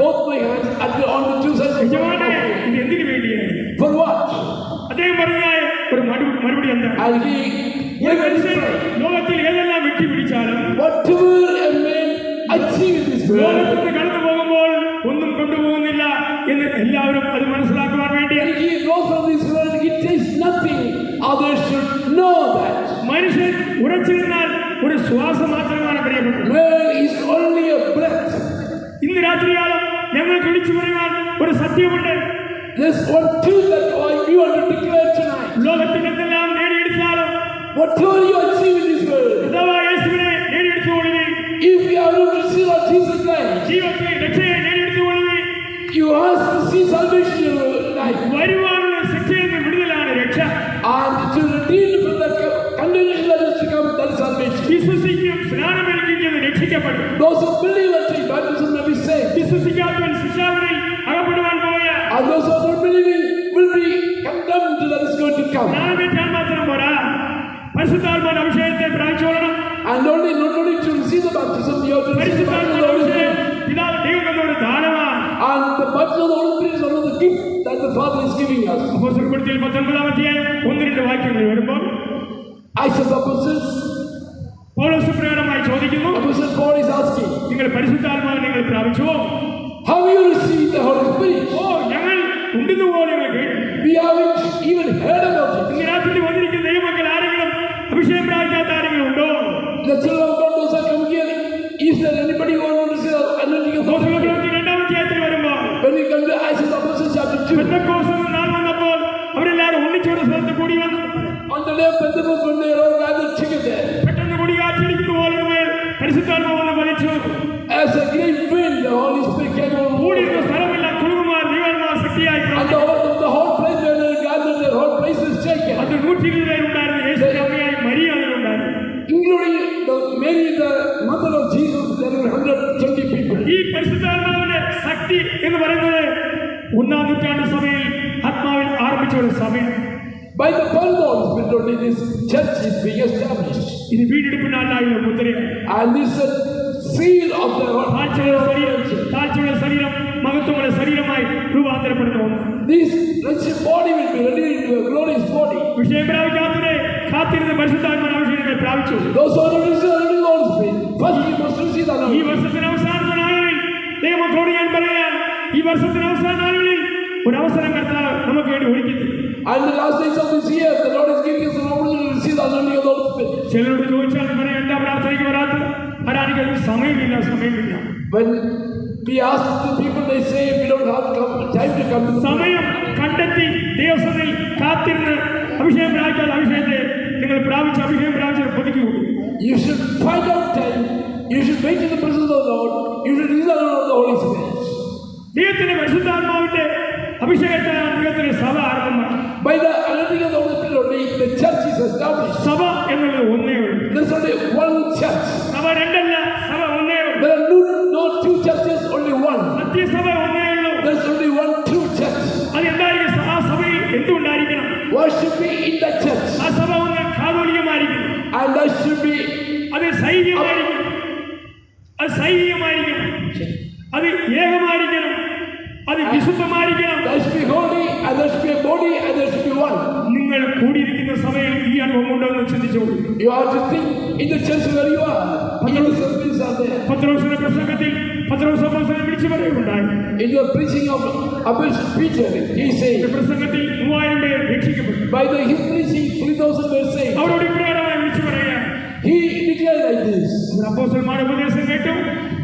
both my hands on the two sides of the യജമാനേ, box. ഇത് എന്തിനു വേണ്ടിയാണ്? For what? അദ്ദേഹം പറഞ്ഞ ഒരു മറുപടി എന്താ? And he ഒരു മനുഷ്യൻ ലോകത്തിൽ ഏതെല്ലാം വെട്ടി പിടിച്ചാലും whatever a man achieves in this world, ലോകത്തിന് കടന്നു പോകുമ്പോൾ ഒന്നും കൊണ്ടുപോകുന്നില്ല എന്ന് എല്ലാവരും അത് മനസ്സിലാക്കുവാൻ വേണ്ടി when he goes from this world, he takes nothing. Others should know that. മനുഷ്യൻ ഉറച്ചിരുന്നാൽ ഒരു ശ്വാസം മാത്രമാണ് പ്രിയപ്പെട്ടത്. Man is only a breath. ഇന്ന് രാത്രികാലം ഞങ്ങൾക്ക് വിളിച്ചു പറയുവാൻ ഒരു സത്യമുണ്ട്. There's one truth that we want to declare tonight. ലോകത്തിൽ എന്തെല്ലാം നേടിയെടുത്താലും Whatever you achieve in this world, കർത്താവായ യേശുവിനെ നേടിയെടുത്തുകൊള്ളുകയും if you have not received Lord Jesus Christ, ജീവിതത്തിൽ രക്ഷയെ നേടിയെടുത്തുകൊള്ളുകയും you have to see salvation in your life. വരുവാനുള്ള ശിക്ഷയിൽ നിന്ന് വിടുതലാണ് രക്ഷ. And to redeem from the condemnation that is to come, that is salvation. വിശ്വസിക്കും സ്നാനമേൽക്കുകയും രക്ഷിക്കപ്പെടും. Those who believe and ശിക്ഷാവിധിയിൽ അകപ്പെടുവാൻ പോവുക. And those who are not believing will be condemned that is going to come. ജ്ഞാനമേറ്റാൽ മാത്രം പോരാ, പരിശുദ്ധാത്മാവിന്റെ അഭിഷേകത്തെ പ്രാപിച്ചോളണം. And not only to receive the baptism, you have to receive the baptism of the Holy Spirit. പിതാവ് ദൈവം തന്ന ഒരു ദാനമാണ്. And the baptism of the Holy Spirit is one of the gifts that the Father is giving us. അപ്പോസ്തലപ്രവൃത്തിയിൽ 19-ാം അധ്യായം 1-2 വാക്യങ്ങൾ വരുമ്പോൾ Acts of the Apostles, പൗലോസ് പ്രകാരമായി ചോദിക്കുന്നു, Apostle Paul is asking, നിങ്ങൾ പരിശുദ്ധാത്മാവിനെ നിങ്ങൾ പ്രാപിച്ചുവോ? have you received the Holy Spirit? ഓ, ഞങ്ങൾ ഉണ്ടെന്നുപോലെ ഞങ്ങൾ കേട്ടു. We haven't even heard about it. ഇന്ന് രാത്രി വന്നിരിക്കുന്ന ദൈവമക്കൾ ആരെങ്കിലും അഭിഷേകം പ്രാപിക്കാത്ത ആരെങ്കിലും ഉണ്ടോ? The children of God those are come here. Is there anybody who wants to receive the anointing of the Holy Spirit? അപ്പോസ്തലപ്രവൃത്തി 2-ാം അധ്യായത്തിൽ വരുമ്പോൾ When we come to Acts of the Apostles chapter 2, Pentecost നാൾ വന്നപ്പോൾ അവരെല്ലാവരും ഒന്നിച്ചോട് സ്ഥലത്ത് കൂടി വന്നു. on the day of Pentecost, when they all gathered together, പെട്ടെന്ന് കൊടി കാറ്റിടിക്കുന്ന പോലെ മേൽ പരിശുദ്ധാത്മാവ് വന്ന് വലിച്ചു. as a great wind, the Holy Spirit came over. കൂടിയിരുന്ന സ്ഥലമില്ല, കുളുകുമാർ ദൈവാത്മാ ശക്തിയായി And the whole place where they gathered, the whole place was shaken, അത് 120 പേരുണ്ടായിരുന്നു. യേശുവിന്റെ അമ്മയായി Maria അതിലുണ്ടായിരുന്നു. including Mary, the mother of Jesus. There were 120 people. ഈ പരിശുദ്ധാത്മാവിന്റെ ശക്തി എന്ന് പറയുന്നത് 1-ാം നൂറ്റാണ്ട് സഭയിൽ ആത്മാവിൽ ആരംഭിച്ച ഒരു സഭയാണ്. By the power of the Holy Spirit, only this church is being established. ഇത് വീണ്ടെടുപ്പിനായുള്ള മുദ്രയാണ്. And this is a seal of the താഴ്ചയുള്ള ശരീരം മഹത്വമുള്ള ശരീരമായി രൂപാന്തരപ്പെടുന്ന ഒന്ന്. This wretched body will be ready into a glorious body. വിഷയം പ്രാപിക്കാത്തവരെ കാത്തിരുന്ന പരിശുദ്ധാത്മാവിന്റെ അഭിഷേകത്തെ പ്രാപിച്ചു. Those who are not receiving the Holy Spirit, first you must receive the ഈ anointing. വർഷത്തിന് അവസാന നാളുകളിൽ ദൈവമക്കളോട് ഞാൻ പറയാം, ഈ വർഷത്തിന് അവസാന നാളുകളിൽ ഒരു അവസരം കർത്താവ് നമുക്ക് വേണ്ടി ഒരുക്കിയിട്ടുണ്ട്. And the last days of this year, the Lord is giving us an opportunity to receive the anointing of the Holy Spirit. ചിലരോട് ചോദിച്ചാൽ പറയാം, എന്താ പ്രാർത്ഥനയ്ക്ക് വരാത്തത്? ആരാധിക്കാൻ സമയമില്ല. When we ask the people, they say we don't have time to come to the സമയം കണ്ടെത്തി ദിവസത്തിൽ കാത്തിരുന്ന് അഭിഷേകം പ്രാപിക്കാത്ത അഭിഷേകത്തെ നിങ്ങൾ പ്രാപിച്ച അഭിഷേകം പ്രാപിച്ച പൊതുക്കി കൊടുക്കും. You should find out time. You should wait in the presence of the Lord. You should receive the anointing of the Holy Spirit. ദൈവത്തിന്റെ പരിശുദ്ധാത്മാവിന്റെ അഭിഷേകത്തിലാണ് ദൈവത്തിന്റെ സഭ ആരംഭമാണ്. By the anointing of the Holy Spirit only, the church is established. സഭ എന്നുള്ളത് ഒന്നേ ഉള്ളൂ. There's only one church. സഭ രണ്ടല്ല, സഭ ഒന്നേ ഉള്ളൂ. There are no two churches, only one. സത്യസഭ ഒന്നേ ഉള്ളൂ. There's only one true church. അത് എന്തായിരിക്കും? ആ സഭയിൽ എന്തുണ്ടായിരിക്കണം? What should be in that church? ആ സഭ ഒന്ന് കാതോലികമായിരിക്കണം. And that should be അത് സൈനികമായിരിക്കണം. അത് ഏകമായിരിക്കണം. അത് വിശുദ്ധമായിരിക്കണം. There should be holy, and there should be a body, and there should be one. നിങ്ങൾ കൂടിയിരിക്കുന്ന സഭയിൽ ഈ അനുഭവം ഉണ്ടോ എന്ന് ചിന്തിച്ചോളൂ. You have to think in the church where you are. Your services are there. പത്രോസിന്റെ പ്രസംഗത്തിൽ പത്രോസ് അപ്പോസ്തലൻ വിളിച്ചു പറയുകയുണ്ടായി. In the preaching of Apostle Peter, he said, പ്രസംഗത്തിൽ 3000 പേർ രക്ഷിക്കപ്പെട്ടു. by his preaching, 3,000 were saved. അവരോട് ഇപ്രകാരമായി വിളിച്ചു പറയുക. He declared like this. അപ്പോസ്തലന്മാരുടെ ഉപദേശം കേട്ടു.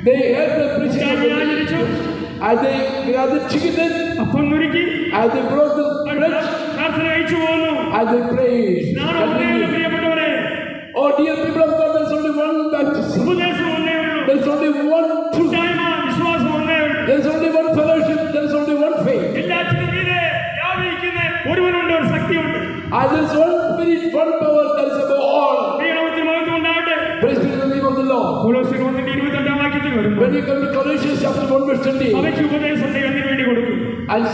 They heard the preaching of the ആചരിച്ചു. and they gathered chicken, അപ്പം നുറുക്കി and they brought the bread, പ്രാർത്ഥന അയച്ചു പോകുന്നു. and they prayed. സ്നാനം ഒന്നേ ഉള്ളൂ പ്രിയപ്പെട്ടവരെ. Oh dear people of God, there's only one baptism. ഉപദേശം ഒന്നേ ഉള്ളൂ. There's only one truth. കൂട്ടായ്മ, വിശ്വാസം ഒന്നേ ഉള്ളൂ. There's only one fellowship. There's only one faith. എല്ലാത്തിനും മീതെ വ്യാപരിക്കുന്ന ഒരുവനുണ്ട്, ഒരു ശക്തിയുണ്ട്. And there's one spirit, one power that is above all. ദൈവനാമത്തിന് മഹത്വം ഉണ്ടാകട്ടെ. Praise be to the name of the Lord. കൊലോസ്യർ 1:28 വാക്യത്തിൽ വരുന്നു. When you come to Colossians chapter 1 verse 20, സഭയ്ക്ക് ഉപദേശം ദൈവം എന്തിനു വേണ്ടി കൊടുക്കും? and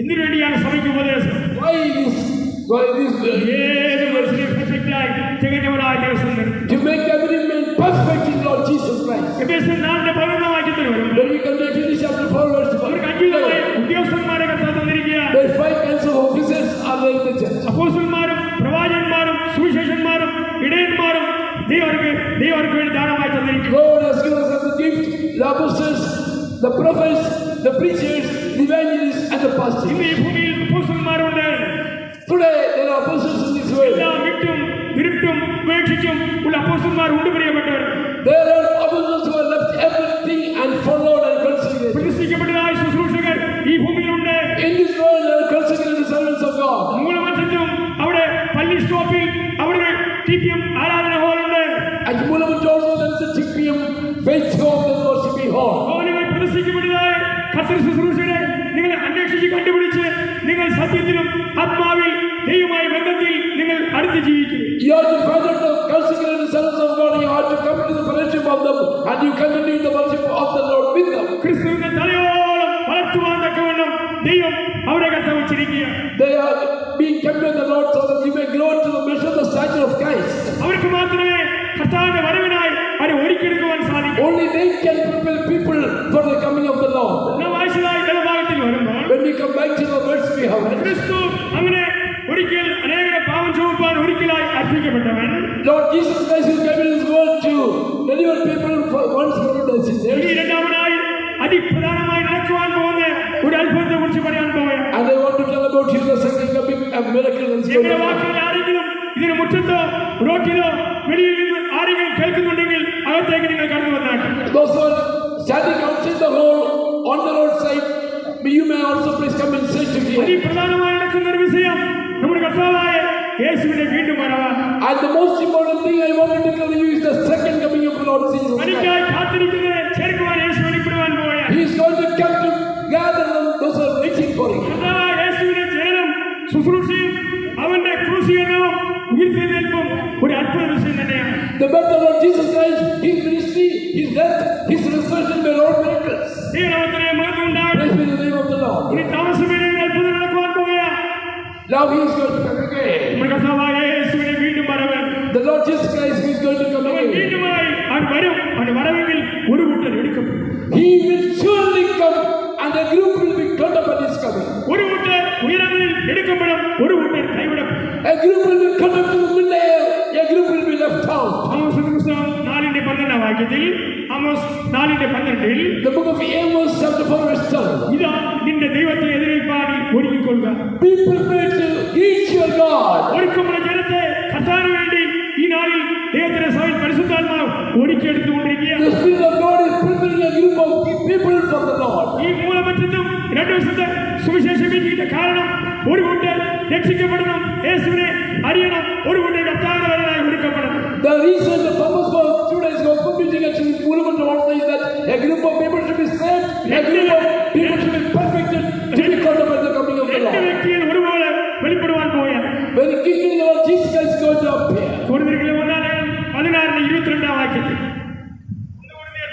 എന്തിനു വേണ്ടിയാണ് സഭയ്ക്ക് ഉപദേശം? why this ഏത് മനുഷ്യനെ പെർഫെക്റ്റായി തികഞ്ഞവനായ ദിവസം നിർത്തി. to make every man perfect in Lord Jesus Christ. എഫേസ്യർ 4:11 വാക്യത്തിൽ വരുന്നു. When we come to Ephesians chapter 4 verse 1, അവർക്ക് അത്യുന്നതമായ ഉദ്യോഗസ്ഥന്മാരെ കർത്താവ് തന്നിരിക്കുകയാണ്. the 5 kinds of officers are there in the church. അപ്പോസ്തലന്മാരും പ്രവാചകന്മാരും സുവിശേഷന്മാരും ഇടയന്മാരും ദൈവർക്ക് വേണ്ടി ദാനമായി തന്നിരിക്കുന്നു. God has given us as a gift the apostles, the prophets, the preachers, the evangelists, and the pastors. ഇന്ന് ഈ ഭൂമിയിൽ അപ്പോസ്തലന്മാരുണ്ട്. Today there are apostles in this world. എല്ലാം വിട്ടും വിരുട്ടും ഉപേക്ഷിച്ചും ഉള്ള അപ്പോസ്തലന്മാർ ഉണ്ട് പ്രിയപ്പെട്ടവർ. There are apostles who have left everything and followed and consecrated. പ്രതിഷ്ഠിക്കപ്പെട്ടതായ ശുശ്രൂഷകർ ഈ ഭൂമിയിലുണ്ട്. In this world there are consecrated servants of God. മൂലമറ്റത്തും അവിടെ പള്ളി സ്റ്റോപ്പിൽ അവിടെ TPM ആരാധന ഹാളുണ്ട്. At Mulamut also there is a TPM faith home and worshiping hall. ഹോളുകൾ പ്രതിഷ്ഠിക്കപ്പെട്ടതായ കർത്തൃ ശുശ്രൂഷകരെ നിങ്ങൾ അന്വേഷിച്ച് കണ്ടുപിടിച്ച് നിങ്ങൾ സത്യത്തിലും ആത്മാവിൽ ദൈവമായ ബന്ധത്തിൽ നിങ്ങൾ അടുത്ത് ജീവിക്കും. You have to find out the consecrated servants of God. You have to come to the fellowship of them, and you continue the worship of the Lord with them. ക്രിസ്തുവിന്റെ തലയോ വെച്ചിരിക്കുക. They are being kept in the Lord so that you may grow to the measure of the stature of Christ. അവർക്ക് മാത്രമേ കർത്താവിന്റെ വരവിനായി അവരെ ഒരുക്കിയെടുക്കുവാൻ സാധിക്കൂ. Only they can prepare people for the coming of the Lord. നാം വായിച്ചതായി ഭാഗത്തിൽ വരുമ്പോൾ When we come back to the verse we have read, ക്രിസ്തു അങ്ങനെ ഒരിക്കൽ അനേകരെ പാപം ചുമപ്പാൻ ഒരിക്കലായി അർപ്പിക്കപ്പെട്ടവൻ. Lord Jesus Christ who came in His world to deliver people for once for all their sins. ഇനി രണ്ടാമനായി അതിപ്രധാനമായി നടക്കുവാൻ പോകുന്ന ഒരു അത്ഭുതത്തെ കുറിച്ച് പറയാൻ പോവുകയാണ്. And I want to tell about you the second coming, a miracle that's going ഞങ്ങളുടെ to happen. വാക്കുകൾ ആരെങ്കിലും ഇതിന് മുറ്റത്തോ റോട്ടിലോ വെളിയിൽ നിന്ന് ആരെങ്കിലും കേൾക്കുന്നുണ്ടെങ്കിൽ അകത്തേക്ക് നിങ്ങൾ കടന്നു വന്നാട്ടെ. Those who are standing outside the hall on the roadside, you may also please come and sit to here. അതിപ്രധാനമായി നടക്കുന്ന ഒരു വിഷയം നമ്മുടെ കർത്താവായ യേശുവിന്റെ വീണ്ടും വരവാണ്. And the most important thing I want to tell you is the second coming of the Lord Jesus Christ. തനിക്കായി കാത്തിരിക്കുന്നവരെ ചേർക്കുവാൻ യേശു വെളിപ്പെടുവാൻ പോവുകയാണ്. He is going to come to gather them, those who are waiting for Him. കർത്താവായ യേശുവിന്റെ ജനനം ശുശ്രൂഷയും അവന്റെ ക്രൂശീകരണവും ഉയർത്തെഴുന്നേൽപ്പും ഒരു അത്ഭുത വിഷയം തന്നെയാണ്. The birth of Lord Jesus Christ, His ministry, His death, His resurrection were all miracles. ദൈവനാമത്തിന് മഹത്വം ഉണ്ടാകട്ടെ. Praise be the name of the Lord. ഇനി താമസമേറെ ഒരു അത്ഭുതം നടക്കുവാൻ പോവുകയാണ്. Now He is going to come again. നമ്മുടെ കർത്താവായ യേശുവിന്റെ വീണ്ടും വരവ്. The Lord Jesus Christ is going to come അവൻ again. വീണ്ടുമായി അവൻ വരും. അവന്റെ വരവെങ്കിൽ ഒരു കൂട്ടർ എടുക്കപ്പെടും. He will surely come and a group will be caught up at His coming. ഒരു കൂട്ടർ ഉയരങ്ങളിൽ എടുക്കപ്പെടും, ഒരു കൂട്ടർ കൈവിടപ്പെടും. A group will be caught up to the middle, a group will be left out. ആമോസിന്റെ പുസ്തകം 4:12 വാക്യത്തിൽ Amos 4:12 The book of Amos chapter 4 verse 12. ഇതാ നിന്റെ ദൈവത്തെ എതിരേൽപ്പാൻ ഒരുങ്ങിക്കൊള്ളുക. Be prepared to reach your God. ഒരുക്കമുള്ള ജനത്തെ കർത്താവിന് വേണ്ടി ഈ നാളിൽ ദൈവത്തിന്റെ സഭയിൽ പരിശുദ്ധാത്മാവ് ഒരുക്കിയെടുത്തുകൊണ്ടിരിക്കുകയാണ്. The Spirit of God is preparing a group of people for the Lord. ഈ മൂലമറ്റത്തും 2 ദിവസത്തെ സുവിശേഷ മീറ്റിംഗിന്റെ കാരണം ഒരു കൂട്ടർ രക്ഷിക്കപ്പെടണം, യേശുവിനെ അറിയണം, ഒരു കൂട്ടർ കർത്താവിന് വരാനായി ഒരുക്കപ്പെടണം. The reason, the purpose for today's gospel meeting at this movement also is that a group of people should be saved, a group of people should be perfected to be caught up at the coming of the 2 Lord. വ്യക്തിയിൽ ഒരുപോലെ വെളിപ്പെടുവാൻ പോവുകയാണ്. When King Lord Jesus Christ is going to appear. കൊരിന്ത്യർക്കുള്ള 16:22 വാക്യത്തിൽ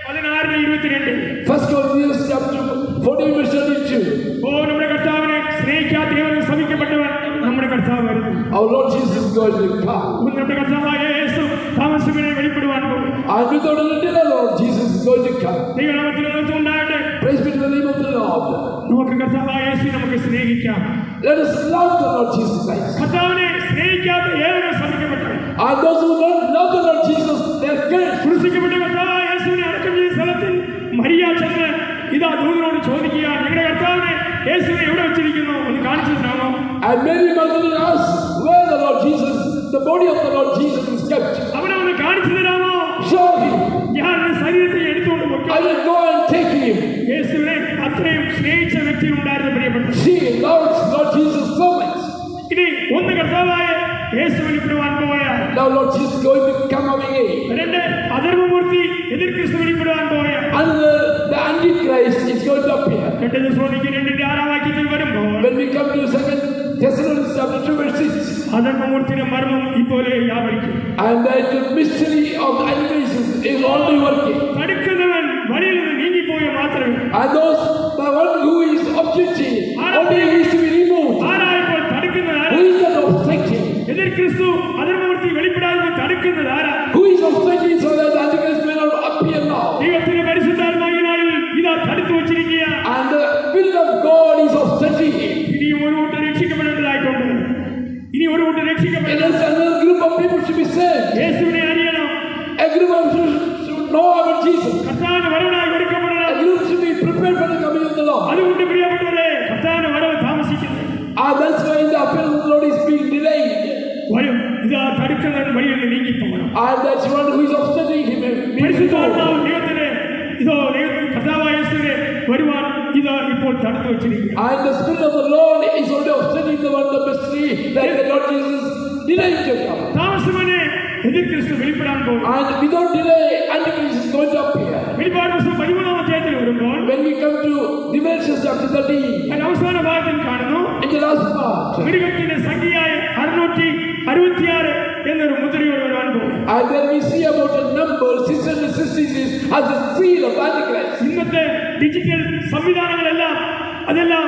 16:22 First Corinthians chapter 14 verse 32. ഓ നമ്മുടെ കർത്താവിനെ സ്നേഹിക്കാത്ത ഏവനും ശപിക്കപ്പെട്ടവൻ നമ്മുടെ കർത്താവ് വരുന്നു. Our Lord Jesus is going to come. നമ്മുടെ കർത്താവായ യേശു താമസമേറെ വെളിപ്പെടുവാൻ പോകുന്നു. And without a delay, Lord Jesus is going to come. ദൈവനാമത്തിന് മഹത്വം ഉണ്ടാകട്ടെ. Praise be to the name of the Lord. നമുക്ക് കർത്താവായ യേശു നമുക്ക് സ്നേഹിക്കാം. Let us love the Lord Jesus Christ. കർത്താവിനെ സ്നേഹിക്കാത്ത ഏവനും ശപിക്കപ്പെട്ടവൻ. And those who don't love the Lord Jesus, they are cursed. ക്രൂശിക്കപ്പെട്ട കർത്താവായ യേശുവിനെ അടക്കം ചെയ്ത സ്ഥലത്തിൽ മരിയ ചെന്ന് ഇതാ ദൂതനോട് ചോദിക്കുകയാണ്, ഞങ്ങളുടെ കർത്താവിനെ യേശുവിനെ എവിടെ വെച്ചിരിക്കുന്നു ഒന്ന് കാണിച്ചു തരാമോ? And Mary Magdalene asked where the Lord Jesus, the body of the Lord Jesus is kept. അവനെ ഒന്ന് കാണിച്ചു തരാമോ? Show him. ഞാൻ ശരീരത്തെ എടുത്തുകൊണ്ട് I പൊയ്ക്കോളാം. will go and take him. യേശുവിനെ അത്രയും സ്നേഹിച്ച വ്യക്തിയിൽ ഉണ്ടായിരുന്ന പ്രിയപ്പെട്ടു. She loves Lord Jesus so much. ഇനി ഒന്ന് കർത്താവായ യേശു വെളിപ്പെടുവാൻ പോയാൽ Now Lord Jesus is going to come again. 2 അധർമ്മമൂർത്തി എതിർ ക്രിസ്തു വെളിപ്പെടുവാൻ പോയാൽ And the Antichrist is going to appear. 2 തെസ്സലോനിക്കർ 2:6 വാക്യത്തിൽ വരുമ്പോൾ When we come to 2 Thessalonians chapter 2 verse 6. അധർമ്മമൂർത്തിയുടെ മർമ്മം ഇപ്പോലെ വ്യാപരിക്കും. And that the mystery of the Antichrist is already working. തടുക്കുന്നവൻ വഴിയിൽ നിന്ന് നീങ്ങിപ്പോയ മാത്രമേ. And the one who is objecting, only needs to be removed. ആരായപ്പോൾ തടുക്കുന്നത് ആരാ? Who is that obstructing? എതിർ ക്രിസ്തു അധർമ്മമൂർത്തി വെളിപ്പെടാതെ തടുക്കുന്നത് ആരാ? Who is obstructing so that the Antichrist may not appear now? ദൈവത്തിന്റെ പരിശുദ്ധാത്മാവിന്റെ നാളിൽ ഇതാ തടുത്തു വച്ചിരിക്കുക. And the Spirit of God is obstructing him. ഇനിയും ഒരു കൂട്ടം രക്ഷിക്കപ്പെടേണ്ടതായിട്ടുണ്ട്. ഇനി ഒരു കൂട്ടം And രക്ഷിക്കപ്പെടേണ്ട there's another group of people should be saved. യേശുവിനെ അറിയണം. A group of people should know about Jesus. കർത്താവിന്റെ വരവിനായി A ഒരുക്കപ്പെടണം. group should be prepared for the coming of the Lord. അതുകൊണ്ട് പ്രിയപ്പെട്ടവരെ, കർത്താവിന്റെ വരവ് താമസിക്കുന്നു. And that's why the appearance of the Lord is being delayed. വരും ഇതാ തടുക്കുന്നവൻ വഴിയിൽ നിന്ന് നീങ്ങിപ്പോകണം. And that's one who is obstructing him. പരിശുദ്ധാത്മാവ് ദൈവത്തിന് ഇതോ ദൈവത്തിന് കർത്താവായ യേശുവിനെ വരുവാൻ ഇതാ ഇപ്പോൾ തടുത്തു വച്ചിരിക്കുക. And the Spirit of the Lord is already obstructing the one, the mystery that the Lord Jesus delayed to come. താമസമനെ എതിർ ക്രിസ്തു വെളിപ്പെടാൻ പോകും. And without delay, Antichrist is going to appear. വെളിപ്പാട് പുസ്തകം 13-ാം അധ്യായത്തിൽ വരുമ്പോൾ When we come to Revelation chapter 13, അതിന്റെ അവസാന ഭാഗത്തിൽ കാണുന്നു, in the last part, മൃഗത്തിന്റെ സംഖ്യയായ 666 എന്നൊരു മുദ്രയോട് വരുവാൻ പോകും. and then we see about a number 666 as the seal of Antichrist. ഇന്നത്തെ ഡിജിറ്റൽ സംവിധാനങ്ങളെല്ലാം അതെല്ലാം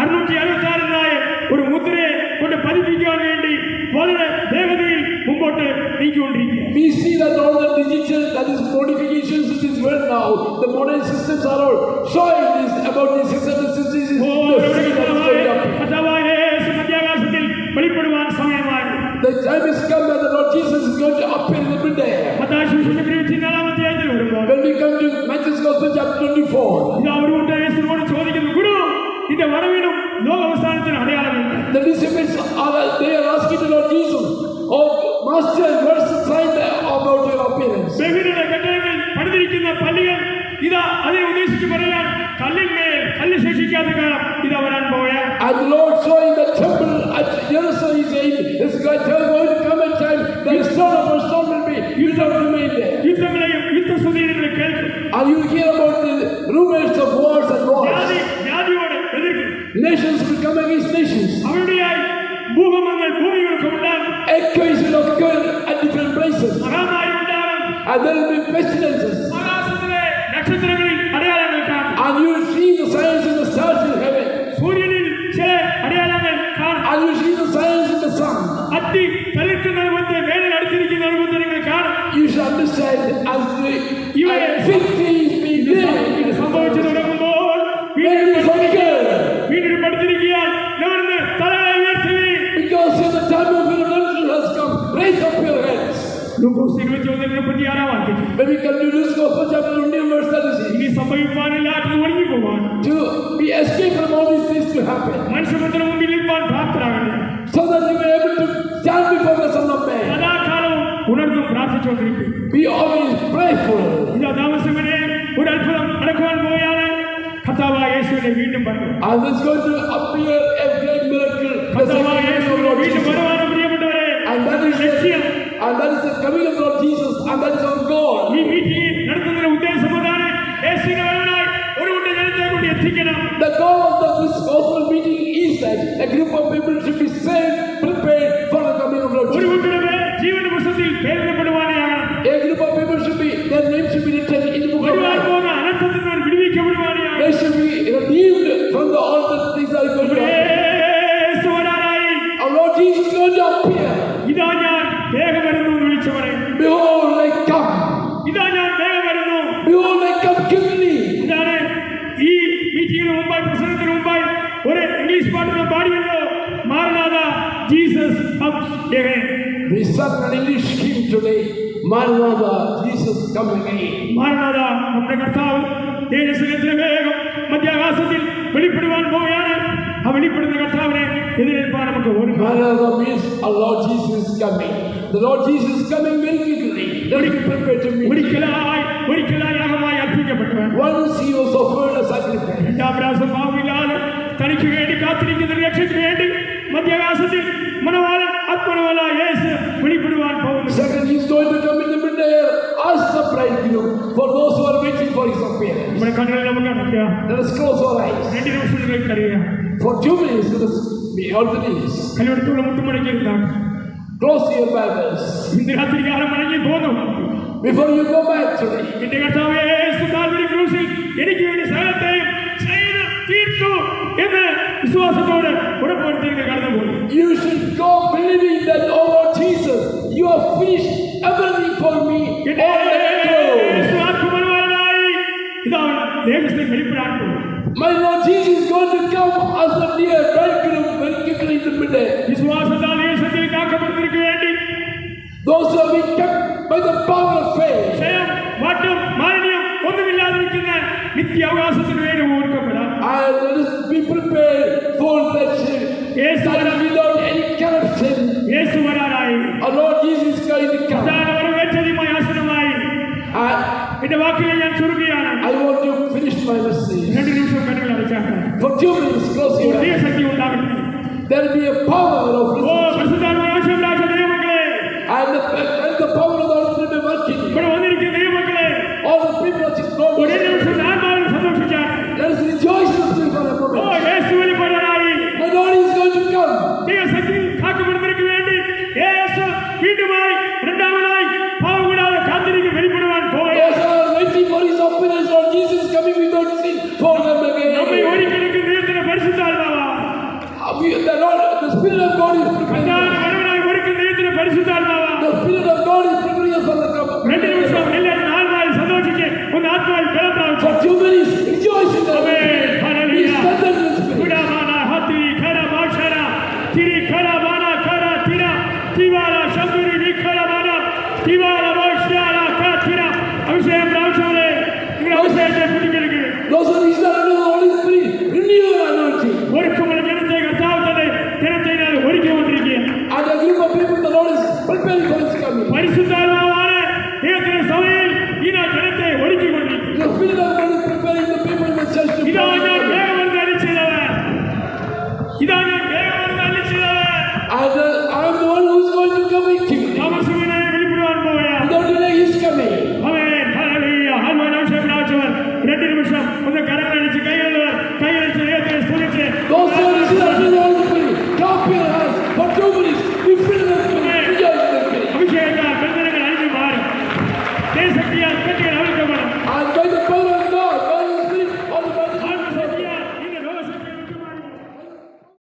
666 ഒരു മുദ്രയെ കൊണ്ട് പതിപ്പിക്കാൻ വേണ്ടി വളരെ വേഗതയിൽ മുമ്പോട്ട് നീക്കിക്കൊണ്ടിരിക്കുക. We see that all the digital, that is modifications in this world now, the modern systems are all showing this about the 666. മധ്യാകാശത്തിൽ വെളിപ്പെടുവാൻ സമയമായി. The time is come that the Lord Jesus is going to appear in the midday. Mathai സുവിശേഷം 24-ാം അധ്യായത്തിൽ വരുമ്പോൾ When we come to Matthew's Gospel chapter 24, ഇതാ ഒരു കൂട്ടർ യേശുവിനോട് ചോദിക്കുന്നു, ഗുരു, നിന്റെ വരവിനും ലോകാവസാനത്തിനും അടയാളമുണ്ട്. the disciples they are asking the Lord Jesus, "Oh Master, what's the sign about your appearance?" ബഹുനില കെട്ടിടങ്ങളിൽ പണിതിരിക്കുന്ന പള്ളികൾ ഇതാ അതിനെ ഉദ്ദേശിച്ച് പറയാൻ കല്ലിന്മേൽ കല്ല് ശേഷിക്കാത്ത കാലം ഇതാ വരാൻ പോയ. And the Lord showing the temple at Jerusalem, He said, "It's going to come a time that stone upon stone will be, you don't remain there." യുദ്ധങ്ങളെയും യുദ്ധസ്തുതികളെ കേൾക്കും. And you hear about the rumors of wars and wars. ജാതിയോട് എതിർക്കും. Nations will come against nations. അവരുടെയായി ഭൂകമ്പങ്ങൾ ഭൂമികൾക്ക് ഉണ്ടാകും. Earthquakes will occur at different places. മഹാമാരി ഉണ്ടാകും. And there will be pestilences. ആകാശത്തിലെ നക്ഷത്രങ്ങളിൽ അടയാളങ്ങൾ കാണും. And you will see the signs in the stars in heaven. സൂര്യനിൽ ചില അടയാളങ്ങൾ കാണും. And you will see the signs in the sun. അത്തി തളിർക്കുന്ന രൂപത്തിൽ വേനൽ അടുത്തിരിക്കുന്ന രൂപത്തിൽ നിങ്ങൾ കാണും. You shall understand as the fig tree is being ഇത് there. സംഭവിച്ചു തുടങ്ങുമ്പോൾ When it is occurred, വീണ്ടും പഠിച്ചിരിക്കാൻ നിവർന്ന് തലകളെ ഉയർത്തി. because in the time of redemption has come, raise up your heads. ലൂക്കോസ് 21:36 വാക്യത്തിൽ When we come to Luke's Gospel chapter 20 verse 36, ഇനി സംഭവിക്കാനില്ലാത്തത് ഒഴിഞ്ഞു പോവാൻ to be escaped from all these things to happen, മനുഷ്യപുത്രന് മുമ്പിൽ നിൽപ്പാൻ പ്രാപ്തരാകണം. so that you may be able to stand before the Son of Man. സദാകാലവും ഉണർന്നും പ്രാർത്ഥിച്ചുകൊണ്ടിരിക്കും. Be always prayerful. ഇതാ താമസമേ ഒരു അത്ഭുതം നടക്കുവാൻ പോയാണ്. കർത്താവായ യേശുവിനെ വീണ്ടും പറഞ്ഞു. And there's going to appear a great miracle. The കർത്താവായ second coming of യേശുവിനെ Lord വീണ്ടും Jesus. വരുവാനും പ്രിയപ്പെട്ടവരെ, And that is the coming of Lord Jesus, and that is our God. ഈ മീറ്റിംഗ് നടത്തുന്നതിന്റെ ഉദ്ദേശം അതാണ്. യേശുവിനെ വരവായി ഒരു കൂട്ടം ജനത്തെ കൊണ്ട് എത്തിക്കണം. The goal of this gospel meeting is that a group of people should be saved, prepared for the coming of Lord ഒരു Jesus. കൂട്ടരുടെ ജീവന്റെ പുസ്തകത്തിൽ പേരിടപ്പെടുവാനാണ്. A group of people should be, their names should be written in the book of വരുവാൻ life. പോകുന്ന അനർത്ഥത്തിൽ നിന്ന് വിടുവിക്കപ്പെടുവാനാണ്. They should be redeemed from all the things that are going to happen. യേശു വരാനായി. Our Lord Jesus is going to appear. ഇതാ ഞാൻ വേഗം വരുന്നു എന്ന് വിളിച്ചു പറയും. Behold, I come. ഇതാ ഞാൻ വേഗം വരുന്നു. Behold, I come quickly. ഇതാണ് ഈ മീറ്റിംഗിന് മുമ്പായി പ്രസംഗത്തിന് മുമ്പായി ഒരു ഇംഗ്ലീഷ് പാട്ടിനെ പാടിയല്ലോ. Maranatha Jesus comes again. We sang an English hymn today. Maranatha, Jesus come again. മാരനാഥ നമ്മുടെ കർത്താവ് തേജസ്സിലെത്തിന് വേഗം മധ്യാകാശത്തിൽ വെളിപ്പെടുവാൻ പോവുകയാണ്. ആ വെളിപ്പെടുന്ന കർത്താവിനെ എതിരേൽപ്പാൻ നമുക്ക് ഓർമ്മ. Maranatha means our Lord Jesus is coming. The Lord Jesus is coming very quickly. Let me prepare to meet. ഒരിക്കലായി യാഗമായി അർപ്പിക്കപ്പെട്ടവൻ. Once he was offered a sacrifice. രണ്ടാം പ്രാവശ്യം പാവമില്ലാതെ തനിക്ക് വേണ്ടി കാത്തിരിക്കുന്ന രക്ഷയ്ക്ക് വേണ്ടി മധ്യാകാശത്തിൽ മനോഹരൻ ആത്മനോഹര യേശു വെളിപ്പെടുവാൻ പോകുന്നു. Second, he is going to come in the midday as the bridegroom for those who are waiting for his appearance. നമ്മുടെ കണ്ണുകൾ നമുക്ക് അടയ്ക്കുക. Let us close our eyes. 2 നിമിഷത്തിലേക്ക് അറിയുക. For 2 minutes, let us be on the knees. കല്ലുടത്തുള്ള മുട്ടുമടക്കിയിരുന്നാണ്. Close your Bibles. ഇന്ന് രാത്രി കാലം മടങ്ങി പോന്നു. Before you go back today, എന്റെ കർത്താവേ യേശു കാൽവരി ക്രൂശിൽ എനിക്ക് വേണ്ടി സകലത്തെയും ചെയ്ത് തീർത്തു എന്ന് വിശ്വാസത്തോടെ ഉറപ്പുവരുത്തിയിട്ട് കടന്നുപോയി. you should go believing that, oh Lord Jesus, you have finished everything for me. എന്റെ On the cross. യേശു ആത്മപരവാനായി ഇതാ ദേഹത്തിൽ വെളിപ്പെടാൻ പോകും. My Lord Jesus is going to come as the dear bridegroom very quickly in the midday. വിശ്വാസത്താൽ യേശുവിൽ കാക്കപ്പെടുന്നവർക്ക് വേണ്ടി Those who have been kept by the power of faith. ക്ഷയം വാട്ടം മാലിന്യം ഒന്നുമില്ലാതിരിക്കുന്ന നിത്യാവകാശത്തിന് വേണ്ടി ഓർക്കപ്പെടാം. And let us be prepared for that Yeshu that without any corruption. യേശു വരാനായി. Our Lord Jesus is going to come. ഏറ്റവും ആസനമായി And എന്റെ വാക്കുകൾ ഞാൻ ചുരുക്കുകയാണ്. I want to finish my message. 2 നിമിഷം കണ്ണുകൾ അടച്ചാട്ടെ. For 2 minutes, close your പുതിയ eyes. ശക്തി ഉണ്ടാകട്ടെ. There will be a power of ഓ പരിശുദ്ധാത്മാവേ ദൈവമക്കളെ, and the power of the Lord will be working. ഇവിടെ